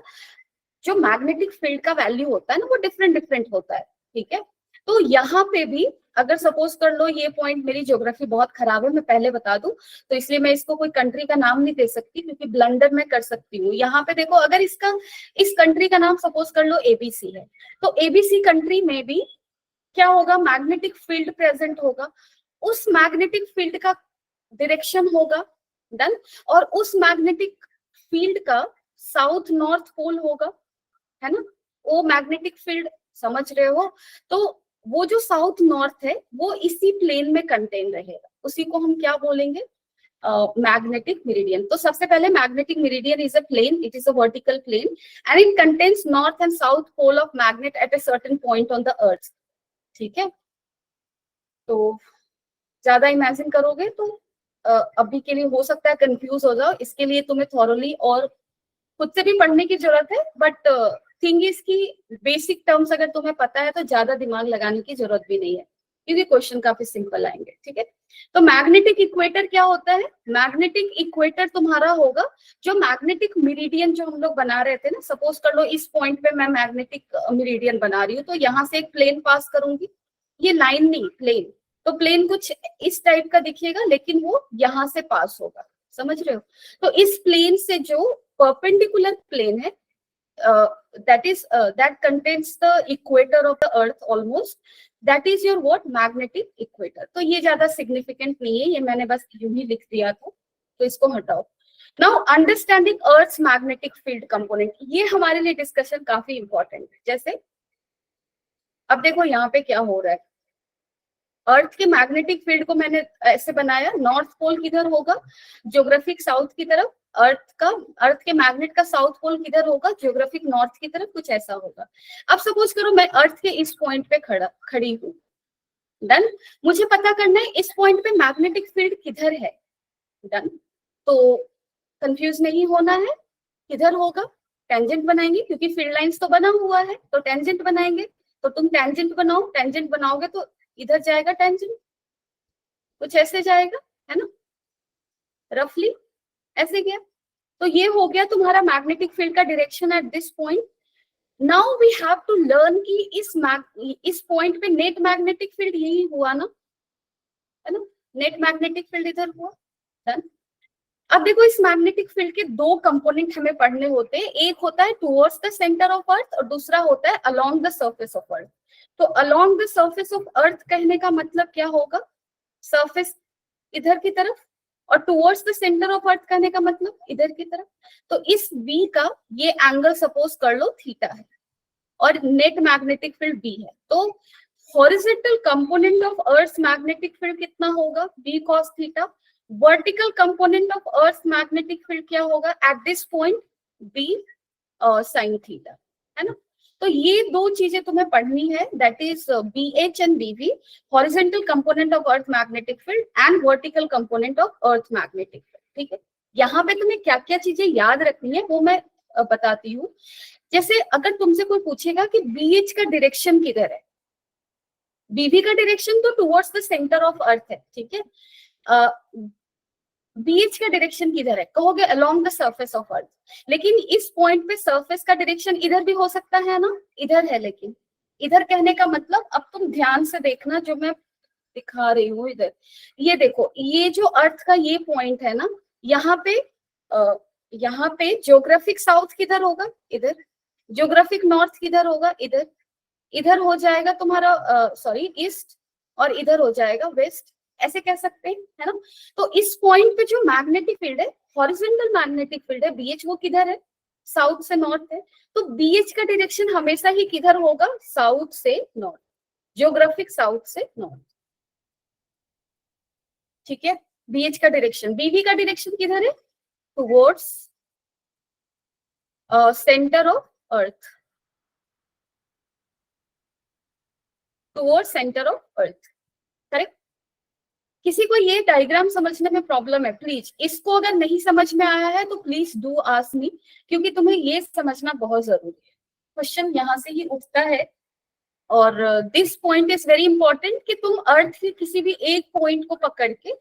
जो मैग्नेटिक फील्ड का वैल्यू होता है ना, वो डिफरेंट डिफरेंट होता है। ठीक है, तो यहाँ पे भी अगर सपोज कर लो, ये पॉइंट, मेरी ज्योग्राफी बहुत खराब है, मैं पहले बता दूं, तो इसलिए मैं इसको कोई कंट्री का नाम नहीं दे सकती, क्योंकि ब्लंडर मैं कर सकती हूँ। यहाँ पे देखो, अगर इस कंट्री का नाम सपोज कर लो एबीसी है, तो एबीसी कंट्री में भी क्या होगा, मैग्नेटिक फील्ड प्रेजेंट होगा, उस मैग्नेटिक फील्ड का डायरेक्शन होगा। डन। और उस मैग्नेटिक फील्ड का साउथ नॉर्थ पोल होगा, है ना, वो मैग्नेटिक फील्ड, समझ रहे हो। तो वो जो साउथ नॉर्थ है वो इसी प्लेन में कंटेन रहेगा, उसी को हम क्या बोलेंगे, मैग्नेटिक मेरिडियन। तो सबसे पहले magnetic meridian is a plane, it is a vertical plane and it contains north and south pole of magnet at a certain point on the earth. ठीक है, तो ज्यादा इमेजिन करोगे तो अभी के लिए हो सकता है कंफ्यूज हो जाओ, इसके लिए तुम्हें थॉरली और खुद से भी पढ़ने की जरूरत है, बट थिंग इसकी बेसिक टर्म्स अगर तुम्हें पता है तो ज्यादा दिमाग लगाने की जरूरत भी नहीं है, क्योंकि क्वेश्चन काफी सिंपल आएंगे। ठीक है, तो मैग्नेटिक इक्वेटर क्या होता है, मैग्नेटिक इक्वेटर तुम्हारा होगा जो मैग्नेटिक मेरिडियन जो हम लोग बना रहे थे ना, सपोज कर लो इस पॉइंट पे मैं मैग्नेटिक मेरिडियन बना रही हूँ, तो यहाँ से एक प्लेन पास करूंगी, ये लाइन नहीं, प्लेन, तो प्लेन कुछ इस टाइप का दिखेगा, लेकिन वो यहाँ से पास होगा, समझ रहे हो। तो इस प्लेन से जो परपेंडिकुलर प्लेन है, that contains the equator of the earth almost, that is your what, magnetic equator। तो ये ज्यादा सिग्निफिकेंट नहीं है, ये मैंने बस यूं ही लिख दिया था, तो इसको हटाओ। Now understanding earth's magnetic field component, ये हमारे लिए डिस्कशन काफी इंपॉर्टेंट है। जैसे अब देखो यहाँ पे क्या हो रहा है, अर्थ के मैग्नेटिक फील्ड को मैंने ऐसे बनाया, नॉर्थ पोल किधर होगा, ज्योग्राफिक साउथ की तरफ, अर्थ के मैग्नेट का साउथ पोल किधर होगा, ज्योग्राफिक नॉर्थ की तरफ, कुछ ऐसा होगा। अब सपोज करो मैं अर्थ के इस पॉइंट पे खड़ी हूँ। डन। मुझे पता करना है इस पॉइंट पे मैग्नेटिक फील्ड किधर है। डन। तो कंफ्यूज नहीं होना है, किधर होगा, टेंजेंट बनाएंगे, क्योंकि फील्ड लाइंस तो बना हुआ है, तो टेंजेंट बनाएंगे। तो तुम टेंजेंट बनाओ, टेंजेंट बनाओगे तो इधर जाएगा टेंजेंट, कुछ ऐसे जाएगा, है ना, रफली ऐसे गया। तो ये हो गया तुम्हारा मैग्नेटिक फील्ड का direction at this point. Now we have to learn कि इस पॉइंट पे नेट मैग्नेटिक फील्ड यही हुआ ना, है ना, नेट मैग्नेटिक फील्ड इधर हुआ। डन। अब देखो, इस मैग्नेटिक फील्ड के दो कंपोनेंट हमें पढ़ने होते हैं, एक होता है towards the centre of earth और दूसरा होता है along the surface of earth. तो along the surface of earth कहने का मतलब क्या होगा, सरफेस इधर की तरफ, और towards the centre of earth कहने का मतलब इधर की तरफ। तो इस बी का ये एंगल सपोज कर लो थीटा है, और नेट मैग्नेटिक फील्ड बी है। तो horizontal component of earth magnetic field कितना होगा, B cos theta. Vertical component of earth magnetic field क्या होगा at this point, B sine theta, है ना। तो ये दो चीजें तुम्हें पढ़नी है, that is B H and B V, horizontal component of earth magnetic field and vertical component of earth magnetic field. ठीक है, यहाँ पे तुम्हें क्या क्या चीजें याद रखनी है वो मैं बताती हूँ। जैसे अगर तुमसे कोई पूछेगा कि बी एच का डायरेक्शन किधर है, बीवी का डायरेक्शन तो towards the centre of earth है, ठीक है, बीच का डायरेक्शन किधर है, कहोगे along the surface of earth, लेकिन इस पॉइंट पे सरफेस का डायरेक्शन इधर भी हो सकता है ना, इधर है, लेकिन इधर कहने का मतलब, अब तुम ध्यान से देखना जो मैं दिखा रही हूँ इधर, ये देखो, ये जो अर्थ का ये पॉइंट है ना, यहाँ पे ज्योग्राफिक साउथ किधर होगा, इधर, ज्योग्राफिक नॉर्थ किधर होगा, इधर, इधर हो जाएगा तुम्हारा सॉरी ईस्ट, और इधर हो जाएगा वेस्ट, ऐसे कह सकते हैं, है ना। तो इस पॉइंट पे जो मैग्नेटिक फील्ड है, हॉरिजॉन्टल मैग्नेटिक फील्ड है BH, वो किधर है, साउथ से नॉर्थ है। तो BH का डायरेक्शन हमेशा ही किधर होगा, साउथ से नॉर्थ, ज्योग्राफिक साउथ से नॉर्थ, ठीक है। BH का डायरेक्शन, BV का डायरेक्शन किधर है, towards centre of earth, towards centre of earth, correct. किसी को ये डायग्राम समझने में प्रॉब्लम है, प्लीज इसको अगर नहीं समझ में आया है तो प्लीज डू आस्क मी, क्योंकि तुम्हें ये समझना बहुत जरूरी है, क्वेश्चन यहाँ से ही उठता है। और this point is very important कि तुम अर्थ के किसी भी एक पॉइंट को पकड़ के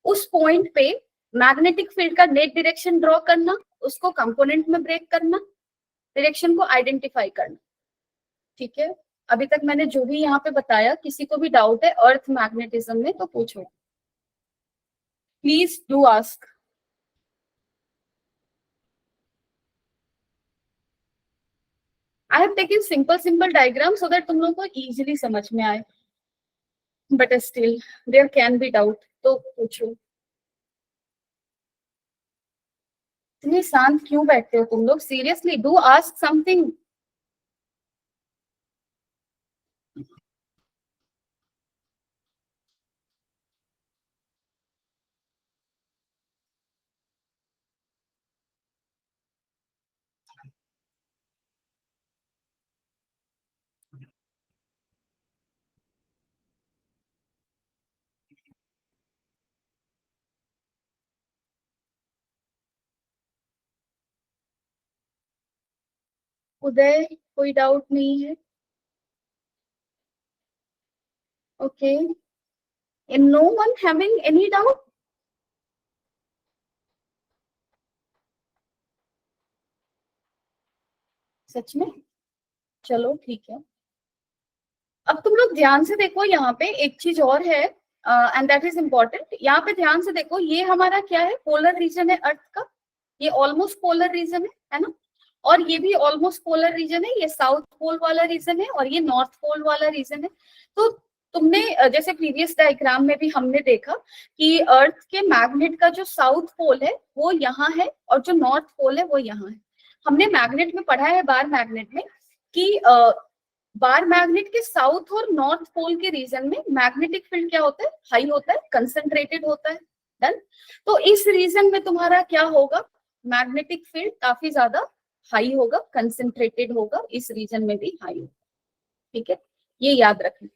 उस पॉइंट पे मैग्नेटिक फील्ड का नेट डायरेक्शन ड्रॉ करना, उसको कंपोनेंट में ब्रेक करना, डायरेक्शन को आइडेंटिफाई करना, ठीक है। अभी तक मैंने जो भी यहाँ पे बताया, किसी को भी डाउट है अर्थ मैग्नेटिज्म में तो पूछो, please do ask. I have taken simple diagram so that तुम लोग को इजीली समझ में आए, but still there can be doubt, तो पूछो। इतने शांत क्यों बैठते हो तुम लोग, seriously do ask something. Uday, कोई डाउट नहीं है, okay, and no one having any doubt? सच में, चलो ठीक है। अब तुम लोग ध्यान से देखो, यहाँ पे एक चीज और है एंड दैट इज इम्पोर्टेंट। यहाँ पे ध्यान से देखो, ये हमारा क्या है, पोलर रीजन है अर्थ का, ये ऑलमोस्ट पोलर रीजन है ना। और ये भी ऑलमोस्ट पोलर रीजन है, ये साउथ पोल वाला रीजन है और ये नॉर्थ पोल वाला रीजन है। तो तुमने जैसे प्रीवियस डायग्राम में भी हमने देखा कि अर्थ के मैग्नेट का जो साउथ पोल है वो यहाँ है और जो नॉर्थ पोल है वो यहाँ है। हमने मैग्नेट में पढ़ा है, बार मैग्नेट में, कि बार मैग्नेट के साउथ और नॉर्थ पोल के रीजन में मैग्नेटिक फील्ड क्या होता है, हाई होता है, कंसंट्रेटेड होता है, डन। तो इस रीजन में तुम्हारा क्या होगा, मैग्नेटिक फील्ड काफी ज्यादा हाई होगा, कंसंट्रेटेड होगा, इस रीजन में भी हाई होगा, ठीक है, ये याद रखना।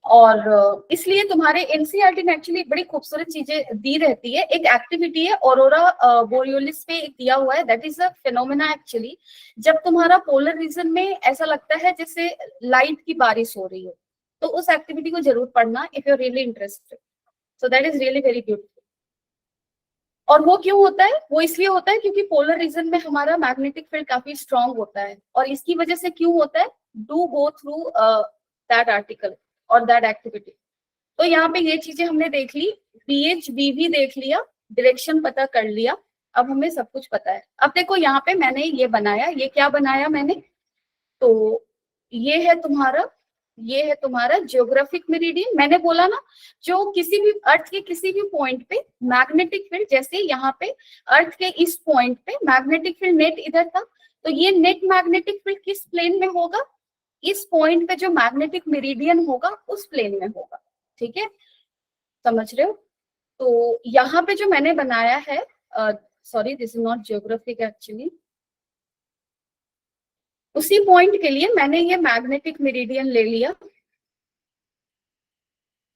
और इसलिए तुम्हारे एनसीईआरटी में एक्चुअली बड़ी खूबसूरत चीजें दी रहती है। एक एक्टिविटी है ऑरोरा बोरियोलिस पे दिया हुआ है, that is a phenomena actually. जब तुम्हारा पोलर रीजन में ऐसा लगता है जैसे लाइट की बारिश हो रही हो, तो उस एक्टिविटी को जरूर पढ़ना if you are really interested, so that is really very beautiful. और वो क्यों होता है, वो इसलिए होता है क्योंकि पोलर रीजन में हमारा मैग्नेटिक फील्ड काफी स्ट्रांग होता है। और इसकी वजह से क्यों होता है, do go through that article और दैट एक्टिविटी। तो यहाँ पे ये चीजें हमने देख ली, BH BV देख लिया, डायरेक्शन पता कर लिया, अब हमें सब कुछ पता है। अब देखो यहाँ पे मैंने ये बनाया, ये क्या बनाया मैंने, तो ये है तुम्हारा ज्योग्राफिक मेरिडियन। मैंने बोला ना, जो किसी भी अर्थ के किसी भी पॉइंट पे मैग्नेटिक फील्ड, जैसे यहाँ पे अर्थ के इस पॉइंट पे मैग्नेटिक फील्ड नेट इधर था, तो ये नेट मैग्नेटिक फील्ड किस प्लेन में होगा, इस पॉइंट पे जो मैग्नेटिक मेरिडियन होगा उस प्लेन में होगा, ठीक है, समझ रहे हो। तो यहाँ पे जो मैंने बनाया है, sorry this is not geographic actually, उसी पॉइंट के लिए मैंने ये मैग्नेटिक मेरिडियन ले लिया,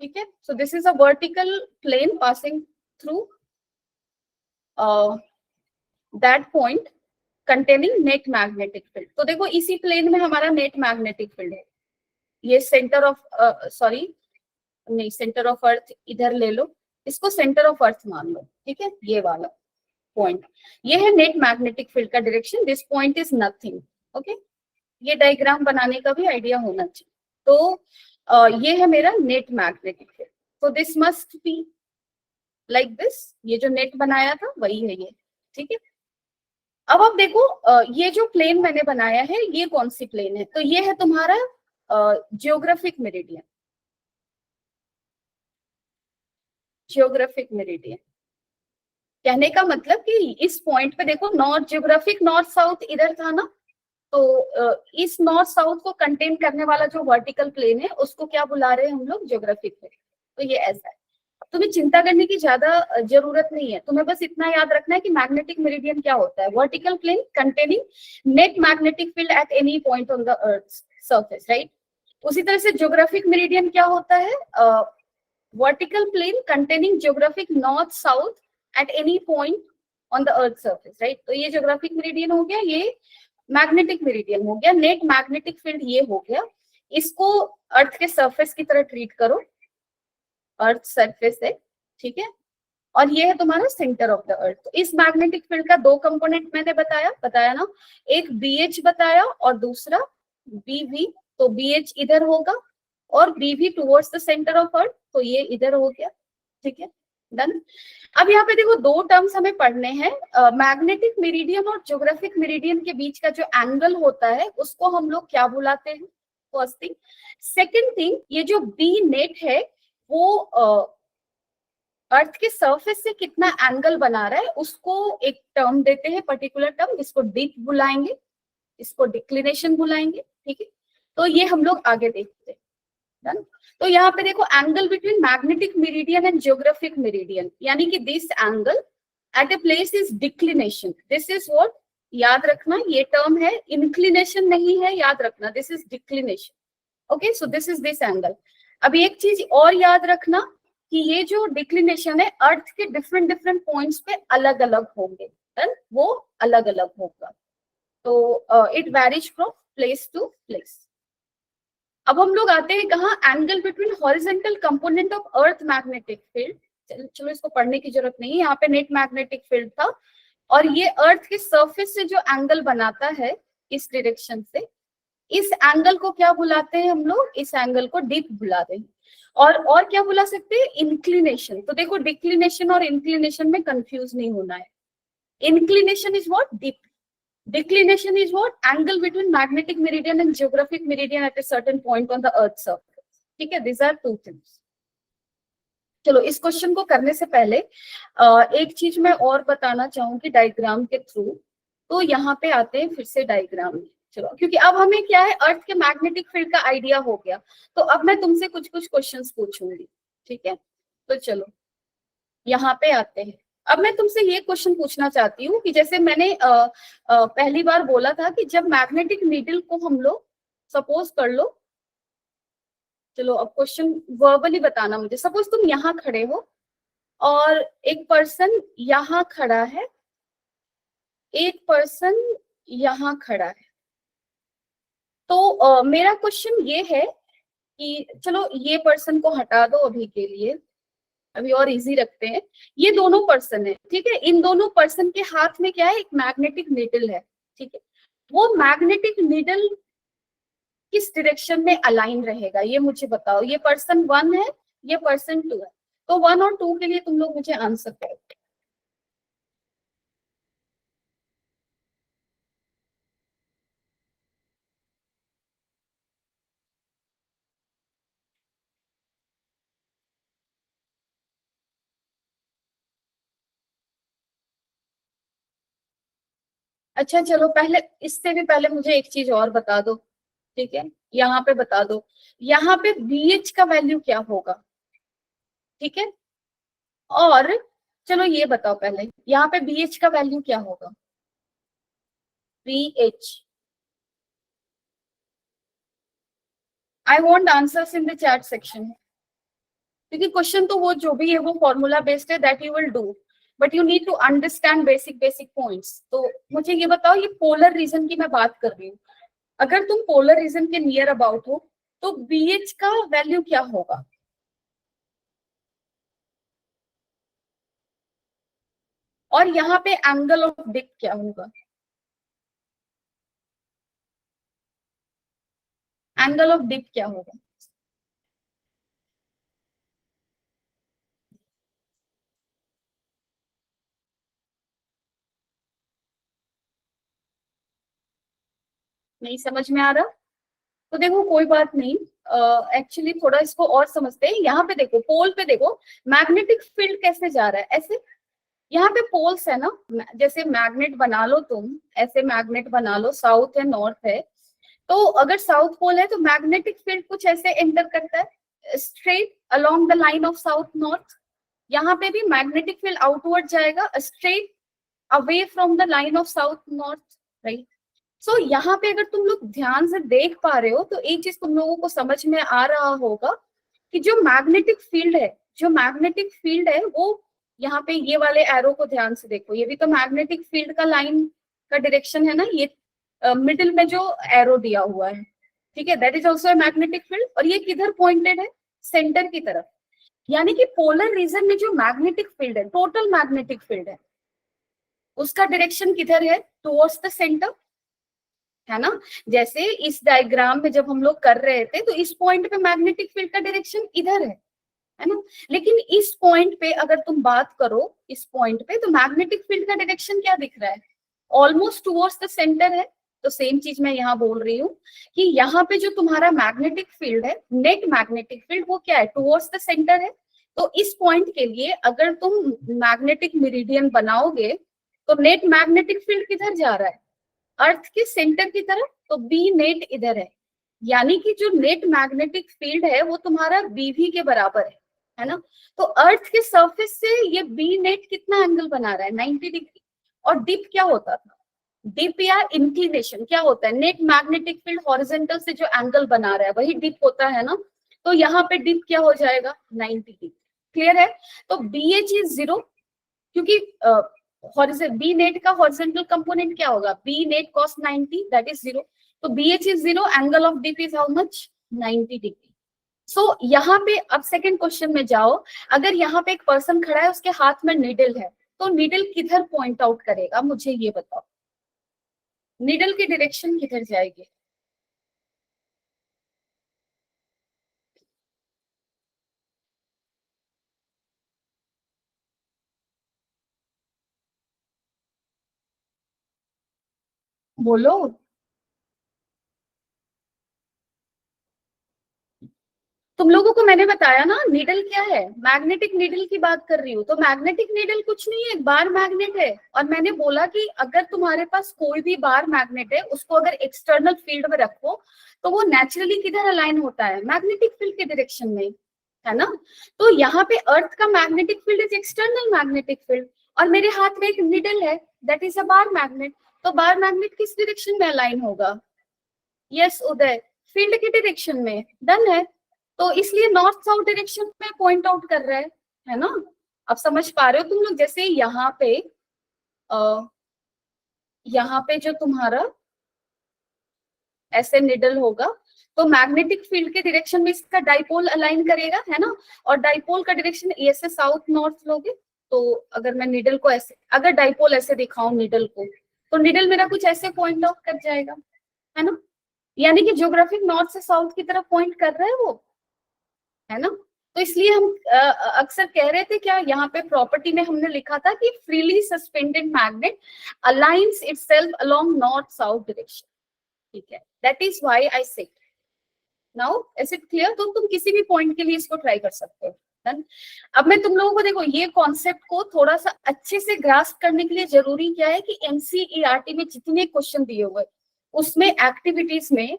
ठीक है। So this is a vertical plane passing through that point containing net magnetic field. तो देखो इसी प्लेन में हमारा नेट मैग्नेटिक फील्ड है, ये सेंटर ऑफ सॉरी नहीं, सेंटर ऑफ अर्थ इधर ले लो, इसको सेंटर ऑफ अर्थ मान लो, ठीक है, ये वाला पॉइंट, ये है नेट मैग्नेटिक फील्ड का direction, this point is nothing, okay. ये डायग्राम बनाने का भी आइडिया होना चाहिए। तो ये है मेरा नेट मैग्नेटिक फील्ड, तो this must be like this, ये जो नेट बनाया था वही है ये, ठीक है। अब आप देखो ये जो प्लेन मैंने बनाया है ये कौन सी प्लेन है, तो ये है तुम्हारा जियोग्राफिक मेरिडियन, ज्योग्राफिक मेरिडियन। कहने का मतलब कि इस पॉइंट पे देखो, नॉर्थ ज्योग्राफिक नॉर्थ साउथ इधर था ना, तो इस नॉर्थ साउथ को कंटेन करने वाला जो वर्टिकल प्लेन है उसको क्या बुला रहे हैं हम लोग, ज्योग्राफिक प्लेन। तो ये ऐसा है, तुम्हें चिंता करने की ज्यादा जरूरत नहीं है। तुम्हें बस इतना याद रखना है कि मैग्नेटिक मेरिडियन क्या होता है, vertical plane containing net magnetic field at any point on the earth surface, right. उसी तरह से ज्योग्राफिक मेरिडियन क्या होता है, vertical plane containing geographic north south at any point on the earth surface, right. तो ये ज्योग्राफिक मेरिडियन हो गया, ये मैग्नेटिक मेरिडियन हो गया, नेट मैग्नेटिक फील्ड ये हो गया। इसको अर्थ के सरफेस की तरह ट्रीट करो, अर्थ सरफेस है, ठीक है। और ये है तुम्हारा सेंटर ऑफ द अर्थ। तो इस मैग्नेटिक फील्ड का दो कंपोनेंट मैंने बताया ना, एक BH बताया और दूसरा BV। तो BH इधर होगा और BV towards the centre of earth, तो ये इधर हो गया, ठीक है, डन। अब यहाँ पे देखो दो टर्म्स हमें पढ़ने हैं, मैग्नेटिक मेरिडियन और ज्योग्राफिक मेरिडियन के बीच का जो एंगल होता है उसको हम लोग क्या बुलाते हैं, फर्स्ट थिंग। सेकेंड थिंग, ये जो बी नेट है वो अर्थ के सरफेस से कितना एंगल बना रहा है उसको एक टर्म देते हैं, पर्टिकुलर टर्म, जिसको डिप बुलाएंगे, इसको डिक्लिनेशन बुलाएंगे, ठीक है। तो ये हम लोग आगे देखते हैं, डन। तो यहाँ पे देखो, angle between magnetic meridian and geographic meridian, यानी कि this angle at a place is declination, this is what, याद रखना ये टर्म है, इंक्लिनेशन नहीं है, याद रखना, this is declination. Okay, so this is this angle. अब एक चीज और याद रखना कि ये जो डिक्लिनेशन है अर्थ के डिफरेंट डिफरेंट पॉइंट्स पे अलग अलग होंगे, डन, वो अलग अलग होगा। तो it varies from place to place. अब हम लोग आते हैं कहाँ, angle between horizontal component of earth magnetic field. चलो इसको पढ़ने की जरूरत नहीं है, यहाँ पे नेट मैग्नेटिक फील्ड था, और ये अर्थ के सरफेस से जो एंगल बनाता है इस डायरेक्शन से, इस एंगल को क्या बुलाते हैं हम लोग, इस एंगल को डिप बुलाते हैं। और क्या बुला सकते हैं, इंक्लिनेशन। तो देखो, डिक्लिनेशन और इंक्लिनेशन में कंफ्यूज नहीं होना है। Inclination is what, dip. Declination is what? Angle between magnetic meridian and geographic meridian at a certain point on the earth surface. ठीक है, these are two things. चलो इस क्वेश्चन को करने से पहले एक चीज मैं और बताना चाहूंगी डायग्राम के थ्रू। तो यहाँ पे आते हैं फिर से डायग्राम में। चलो, क्योंकि अब हमें क्या है, अर्थ के मैग्नेटिक फील्ड का आइडिया हो गया, तो अब मैं तुमसे कुछ कुछ क्वेश्चंस पूछूंगी, ठीक है। तो चलो यहाँ पे आते हैं। अब मैं तुमसे ये क्वेश्चन पूछना चाहती हूँ कि जैसे मैंने पहली बार बोला था कि जब मैग्नेटिक नीडल को हम लोग, सपोज कर लो, चलो अब क्वेश्चन वर्बली बताना मुझे। सपोज तुम यहाँ खड़े हो और एक पर्सन यहाँ खड़ा है, एक पर्सन यहाँ खड़ा है। तो मेरा क्वेश्चन ये है कि चलो ये पर्सन को हटा दो अभी के लिए, अभी और इजी रखते हैं। ये दोनों पर्सन है, ठीक है। इन दोनों पर्सन के हाथ में क्या है, एक मैग्नेटिक नीडल है, ठीक है। वो मैग्नेटिक नीडल किस डायरेक्शन में अलाइन रहेगा, ये मुझे बताओ। ये पर्सन 1 है, ये पर्सन 2 है। तो 1 और 2 के लिए तुम लोग मुझे आंसर करो। अच्छा चलो, पहले इससे भी पहले मुझे एक चीज और बता दो, ठीक है। यहाँ पे बता दो, यहाँ पे BH का वैल्यू क्या होगा, ठीक है। और चलो ये बताओ पहले, यहाँ पे BH का वैल्यू क्या होगा, BH। I want answers in the chat section, क्योंकि क्वेश्चन तो वो जो भी है वो फॉर्मूला बेस्ड है, that you will do, but you need to understand basic basic points. तो मुझे ये बताओ, ये पोलर रीजन की मैं बात कर रही हूँ, अगर तुम पोलर रीजन के नियर अबाउट हो तो BH का वैल्यू क्या होगा। और यहाँ पे एंगल ऑफ डिप क्या होगा, एंगल ऑफ डिप क्या होगा। नहीं समझ में आ रहा, तो देखो कोई बात नहीं, एक्चुअली थोड़ा इसको और समझते हैं। यहाँ पे देखो, पोल पे देखो मैग्नेटिक फील्ड कैसे जा रहा है, ऐसे। यहाँ पे पोल्स है ना, जैसे मैग्नेट बना लो तुम, ऐसे मैग्नेट बना लो, साउथ है नॉर्थ है, तो अगर साउथ पोल है तो मैग्नेटिक फील्ड कुछ ऐसे एंटर करता है straight along the line of south north. यहाँ पे भी मैग्नेटिक फील्ड आउटवर्ड जाएगा straight away from the line of south north, right. So यहाँ पे अगर तुम लोग ध्यान से देख पा रहे हो तो एक चीज तुम लोगों को समझ में आ रहा होगा कि जो मैग्नेटिक फील्ड है, जो मैग्नेटिक फील्ड है वो, यहाँ पे ये वाले एरो को ध्यान से देखो, ये भी तो मैग्नेटिक फील्ड का लाइन का डायरेक्शन है ना, ये मिडिल में जो एरो दिया हुआ है, ठीक है, that is also magnetic field. और ये किधर पॉइंटेड है, सेंटर की तरफ। यानी कि पोलर रीजन में जो मैग्नेटिक फील्ड है, टोटल मैग्नेटिक फील्ड है, उसका डायरेक्शन किधर है, टुवर्ड्स द सेंटर, है ना। जैसे इस डायग्राम में जब हम लोग कर रहे थे तो इस पॉइंट पे मैग्नेटिक फील्ड का डायरेक्शन इधर है ना। लेकिन इस पॉइंट पे अगर तुम बात करो, इस पॉइंट पे तो मैग्नेटिक फील्ड का डायरेक्शन क्या दिख रहा है, ऑलमोस्ट टुवर्ड्स द सेंटर है। तो सेम चीज मैं यहाँ बोल रही हूँ कि यहाँ पे जो तुम्हारा मैग्नेटिक फील्ड है, नेट मैग्नेटिक फील्ड, वो क्या है, टुवर्ड्स द सेंटर है। तो इस पॉइंट के लिए अगर तुम मैग्नेटिक मेरिडियन बनाओगे तो नेट मैग्नेटिक फील्ड किधर जा रहा है, अर्थ के सेंटर की तरफ, तो बी नेट इधर है। यानी कि जो नेट मैग्नेटिक फील्ड है वो तुम्हारा बीवी के बराबर है ना। तो अर्थ के सरफेस से ये बी नेट कितना एंगल बना रहा है, 90 डिग्री। और डिप क्या होता था, डिप या इंक्लिनेशन क्या होता है, नेट मैग्नेटिक फील्ड हॉरिजॉन्टल से जो एंगल बना रहा है वही डिप होता है ना। तो यहाँ पे डिप क्या हो जाएगा, 90 डिग्री। क्लियर है। तो बी एच इज जीरो, क्योंकि बी नेट का हॉरिजॉन्टल कंपोनेंट क्या होगा, B net cos 90, that is zero. तो B H is zero, angle of dip is how much, 90 degree. So यहाँ पे अब सेकंड क्वेश्चन में जाओ। अगर यहाँ पे एक पर्सन खड़ा है, उसके हाथ में निडल है, तो निडल किधर पॉइंट आउट करेगा, मुझे ये बताओ, निडल की डायरेक्शन किधर जाएगी। बोलो। तुम लोगों को मैंने बताया ना नीडल क्या है, मैग्नेटिक नीडल की बात कर रही हूँ। तो मैग्नेटिक नीडल कुछ नहीं है, एक बार मैग्नेट है। और मैंने बोला कि अगर तुम्हारे पास कोई भी बार मैग्नेट है, उसको अगर एक्सटर्नल फील्ड में रखो तो वो नेचुरली किधर अलाइन होता है, मैग्नेटिक फील्ड के डायरेक्शन में, है ना। तो यहाँ पे अर्थ का magnetic field is external magnetic field, और मेरे हाथ में एक नीडल है, that is a bar magnet. तो बार मैग्नेट किस डायरेक्शन में अलाइन होगा, यस उदय, फील्ड की डायरेक्शन में, डन है। तो इसलिए नॉर्थ साउथ डायरेक्शन में पॉइंट आउट कर रहा है ना। अब समझ पा रहे हो तुम लोग, जैसे यहाँ पे जो तुम्हारा ऐसे निडल होगा, तो मैग्नेटिक फील्ड के डायरेक्शन में इसका डाइपोल अलाइन करेगा, है ना। और डाइपोल का डायरेक्शन ऐसे साउथ नॉर्थ लोगे, तो अगर मैं निडल को ऐसे, अगर डाइपोल ऐसे दिखाऊं निडल को, तो निडल मेरा कुछ ऐसे पॉइंट आउट कर जाएगा, है ना। यानी कि ज्योग्राफिक नॉर्थ से साउथ की तरफ पॉइंट कर रहा है वो, है ना। तो इसलिए हम अक्सर कह रहे थे क्या, यहाँ पे प्रॉपर्टी में हमने लिखा था कि freely suspended magnet aligns itself along north south direction, ठीक है, that is why I said. Now is it clear. तो तुम किसी भी पॉइंट के लिए इसको ट्राई कर सकते हो। Done? अब मैं तुम लोगों को देखो, ये कॉन्सेप्ट को थोड़ा सा अच्छे से ग्रास्प करने के लिए जरूरी क्या है कि एनसीईआरटी में जितने क्वेश्चन दिए हुए उसमें एक्टिविटीज में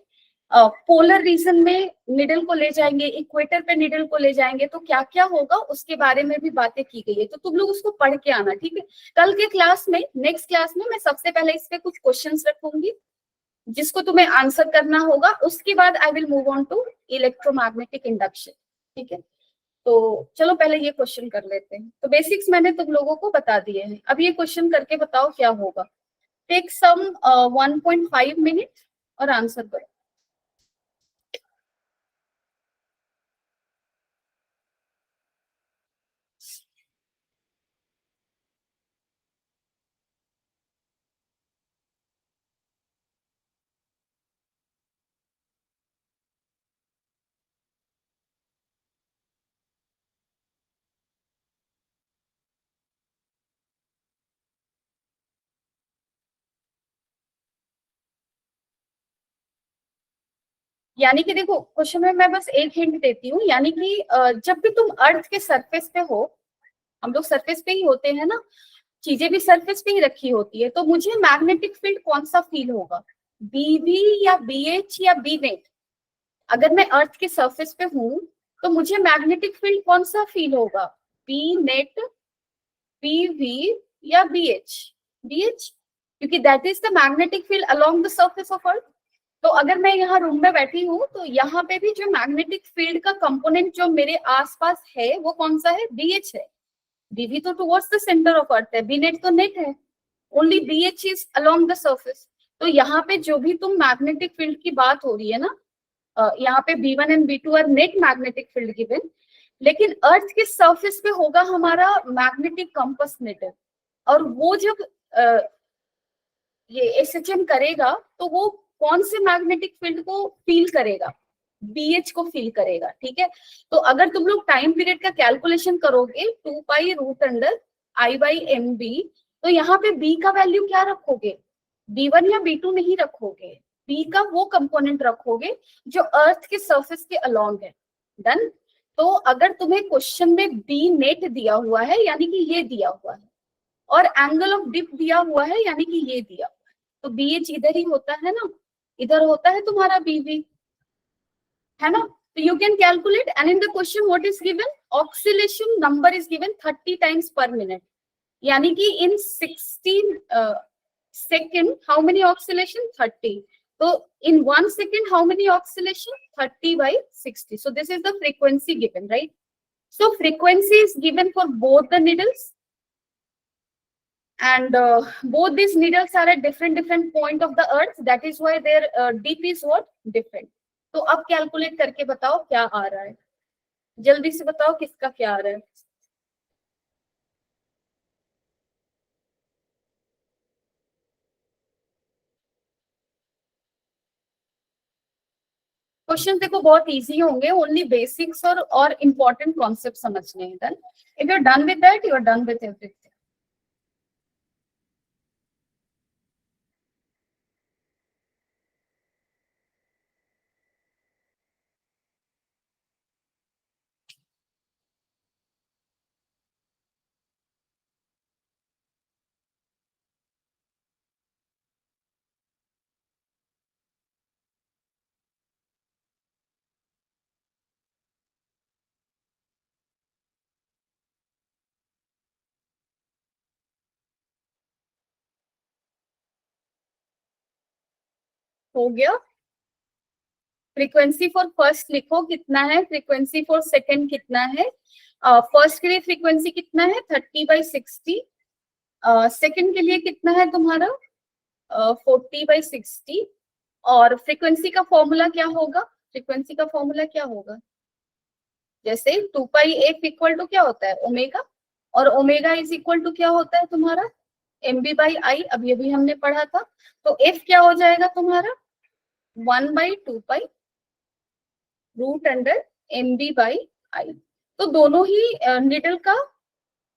पोलर रीजन में निडल को ले जाएंगे, इक्वेटर पे निडल को ले जाएंगे, तो क्या क्या होगा उसके बारे में भी बातें की गई है। तो तुम लोग उसको पढ़ के आना, ठीक है। कल के क्लास में, नेक्स्ट क्लास में मैं सबसे पहले इस पे कुछ क्वेश्चंस रखूंगी जिसको तुम्हें आंसर करना होगा। उसके बाद I will move on to electromagnetic induction, ठीक है। तो चलो पहले ये क्वेश्चन कर लेते हैं। तो बेसिक्स मैंने तुम लोगों को बता दिए हैं, अब ये क्वेश्चन करके बताओ क्या होगा। टेक सम 1.5 मिनट और आंसर करो। यानी कि देखो क्वेश्चन में मैं बस एक हिंट देती हूँ, यानी कि जब भी तुम अर्थ के सरफेस पे हो, हम लोग सरफेस पे ही होते हैं ना, चीजें भी सरफेस पे ही रखी होती है, तो मुझे मैग्नेटिक फील्ड कौन सा फील होगा, बीवी या बीएच या बी नेट? अगर मैं अर्थ के सरफेस पे हूँ तो मुझे मैग्नेटिक फील्ड कौन सा फील होगा, बी नेट, बीवी या बीएच? बीएच, क्योंकि that is the magnetic field along the surface of earth. तो अगर मैं यहाँ रूम में बैठी हूँ तो यहाँ पे भी जो मैग्नेटिक फील्ड का कंपोनेंट जो मेरे आसपास है वो कौन सा है, बीएच है। बीवी तो towards the centre of earth है, बी नेट तो नेट है, only BH is along the surface. तो यहाँ पे जो भी तुम मैग्नेटिक फील्ड की बात हो रही है ना, यहाँ पे B1 and B2 are net magnetic field given, लेकिन अर्थ के सरफेस पे होगा हमारा मैग्नेटिक कंपस नेटल, और वो जब ये SHM करेगा तो वो कौन से मैग्नेटिक फील्ड को फील करेगा, BH को फील करेगा, ठीक है। तो अगर तुम लोग टाइम पीरियड का कैलकुलेशन करोगे 2 पाई रूट अंडर I/MB, तो यहाँ पे B का वैल्यू क्या रखोगे, B1 या B2 नहीं रखोगे, B का वो कंपोनेंट रखोगे जो अर्थ के सरफेस के अलोंग है। डन। तो अगर तुम्हें क्वेश्चन में बी नेट दिया हुआ है यानी कि ये दिया हुआ है, और एंगल ऑफ डिप दिया हुआ है यानी कि ये दिया हुआ है, तो BH इधर ही होता है ना, इधर होता है तुम्हारा BV, है ना। तो you can calculate, and in the question what is given, oscillation number is given 30 times per minute, यानी कि in 16 second how many oscillation, 30. So in 1 second how many oscillation, 30 by 60. So this is the frequency given, right? So frequency is given for both the needles, and both these needles are at different point of the earth, that is why their dip is what, different. तो अब calculate करके बताओ क्या आ रहा है, जल्दी से बताओ किसका क्या आ रहा है। क्वेश्चन देखो बहुत इजी होंगे, ओनली बेसिक्स और इम्पोर्टेंट कॉन्सेप्ट समझने हैं। Then if you are done with that, you are done with everything. हो गया। फ्रीक्वेंसी फॉर फर्स्ट लिखो कितना है, फ्रीक्वेंसी फॉर सेकंड कितना है। फर्स्ट के लिए फ्रीक्वेंसी कितना है, 30/60। सेकंड के लिए कितना है तुम्हारा, 40/60। और फ्रीक्वेंसी का फॉर्मूला क्या होगा, फ्रीक्वेंसी का फॉर्मूला क्या होगा, जैसे 2πf इक्वल टू क्या होता है, ओमेगा, और ओमेगा इज इक्वल टू क्या होता है तुम्हारा, MB/I, अभी अभी हमने पढ़ा था। तो f क्या हो जाएगा तुम्हारा, 1/2π रूट अंडर MB/I। तो दोनों ही निडल का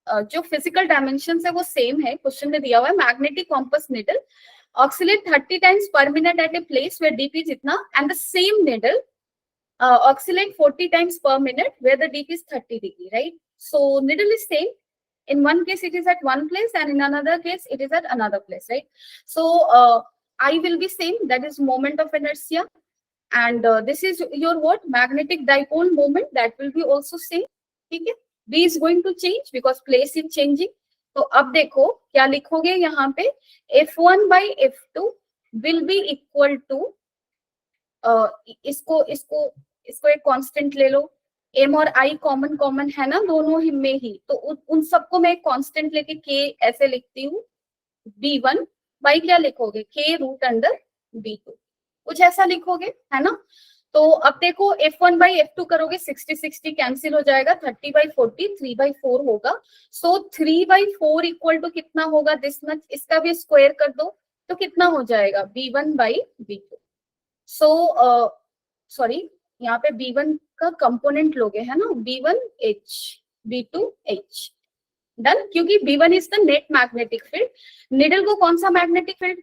जो फिजिकल डायमेंशन है वो सेम है, क्वेश्चन में दिया हुआ है magnetic compass needle oscillate 30 times per minute at a place where dp is itna, and the same needle oscillate 40 times per minute where the dp is 30 degree, right? So needle is same, in one case it is at one place and in another case it is at another place, right? So I will be same, that is moment of inertia, and this is your what, magnetic dipole moment, that will be also same, ठीक है। b is going to change because place is changing। तो अब देखो क्या लिखोगे यहाँ पे, F1/F2 will be equal to, इसको इसको इसको एक कांस्टेंट ले लो, m और i कॉमन कॉमन है ना दोनों ही में ही, तो उन सबको मैं एक कांस्टेंट लेके k ऐसे लिखती हूँ, B1 बाई क्या लिखोगे, k रूट अंडर B2, कुछ ऐसा लिखोगे, है ना। तो अब देखो F1/F2 करोगे 60/60 कैंसिल हो जाएगा, 30/40 3/4 होगा। सो 3/4 इक्वल टू कितना होगा, दिस मच, इसका भी स्क्वायर कर दो तो कितना हो जाएगा, B1/B2। सो सॉरी यहाँ पे B1 का कंपोनेंट लोगे है ना, B1H B2H। डन, क्योंकि B1 is the net magnetic field. Needle को कौन सा मैग्नेटिक फील्ड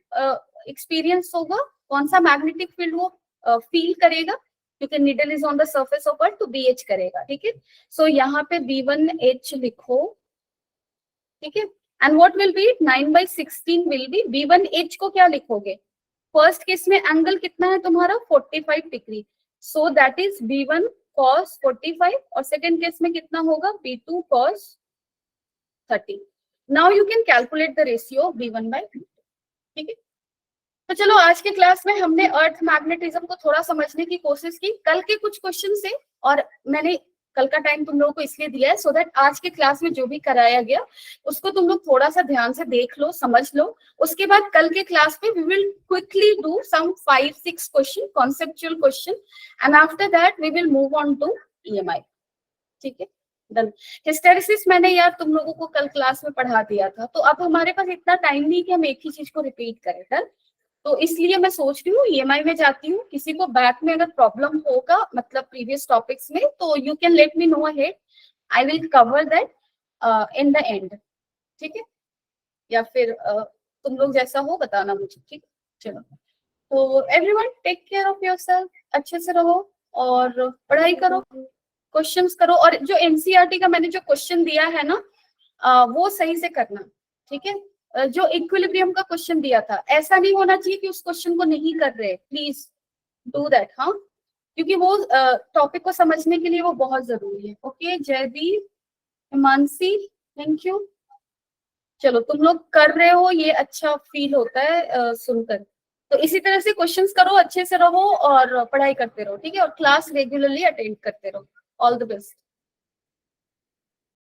एक्सपीरियंस होगा, कौन सा मैग्नेटिक फील्ड वो फील करेगा, क्योंकि needle is on the surface of earth, तो BH करेगा, ठीक है। सो यहाँ पे B1H लिखो, ठीक है। And what will be 9/16 will be B1H को क्या लिखोगे? फर्स्ट केस में एंगल कितना है तुम्हारा 45 degree, so that is B1 cos 45, और सेकेंड केस में कितना होगा B2 cos 30। Now you can calculate the ratio B1/B2, ठीक है। तो चलो आज के क्लास में हमने अर्थ मैग्नेटिज्म को थोड़ा समझने की कोशिश की। कल के कुछ क्वेश्चन से, और मैंने कल का टाइम तुम लोगों को इसलिए दिया है सो दैट आज के क्लास में जो भी कराया गया उसको तुम लोग थोड़ा सा ध्यान से देख लो, समझ लो। उसके बाद कल के क्लास में we will quickly do some 5-6 question, conceptual question, and after that we will move on to EMI, ठीक है। डन। हिस्टेरिसिस मैंने यार तुम लोगों को कल क्लास में पढ़ा दिया था, तो अब हमारे पास इतना टाइम नहीं कि हम एक ही चीज को रिपीट करें। डन। तो इसलिए मैं सोच रही हूँ EMI में जाती हूँ। किसी को बैक में अगर प्रॉब्लम होगा मतलब प्रीवियस टॉपिक्स में, तो you can let me no ahead, I will cover that in the end, ठीक है। या फिर तुम लोग जैसा हो बताना मुझे, ठीक है। चलो, तो everyone take care of yourself, अच्छे से रहो और पढ़ाई करो, क्वेश्चंस करो, और जो NCERT का मैंने जो क्वेश्चन दिया है ना वो सही से करना, ठीक है। जो इक्विलिब्रियम का क्वेश्चन दिया था, ऐसा नहीं होना चाहिए कि उस क्वेश्चन को नहीं कर रहे, प्लीज डू दैट, हाँ, क्योंकि वो टॉपिक को समझने के लिए वो बहुत जरूरी है। Okay Jaydeep, Himanshi, thank you. चलो तुम लोग कर रहे हो, ये अच्छा फील होता है सुनकर। तो इसी तरह से क्वेश्चंस करो, अच्छे से रहो और पढ़ाई करते रहो, ठीक है, और क्लास रेगुलरली अटेंड करते रहो। All the best.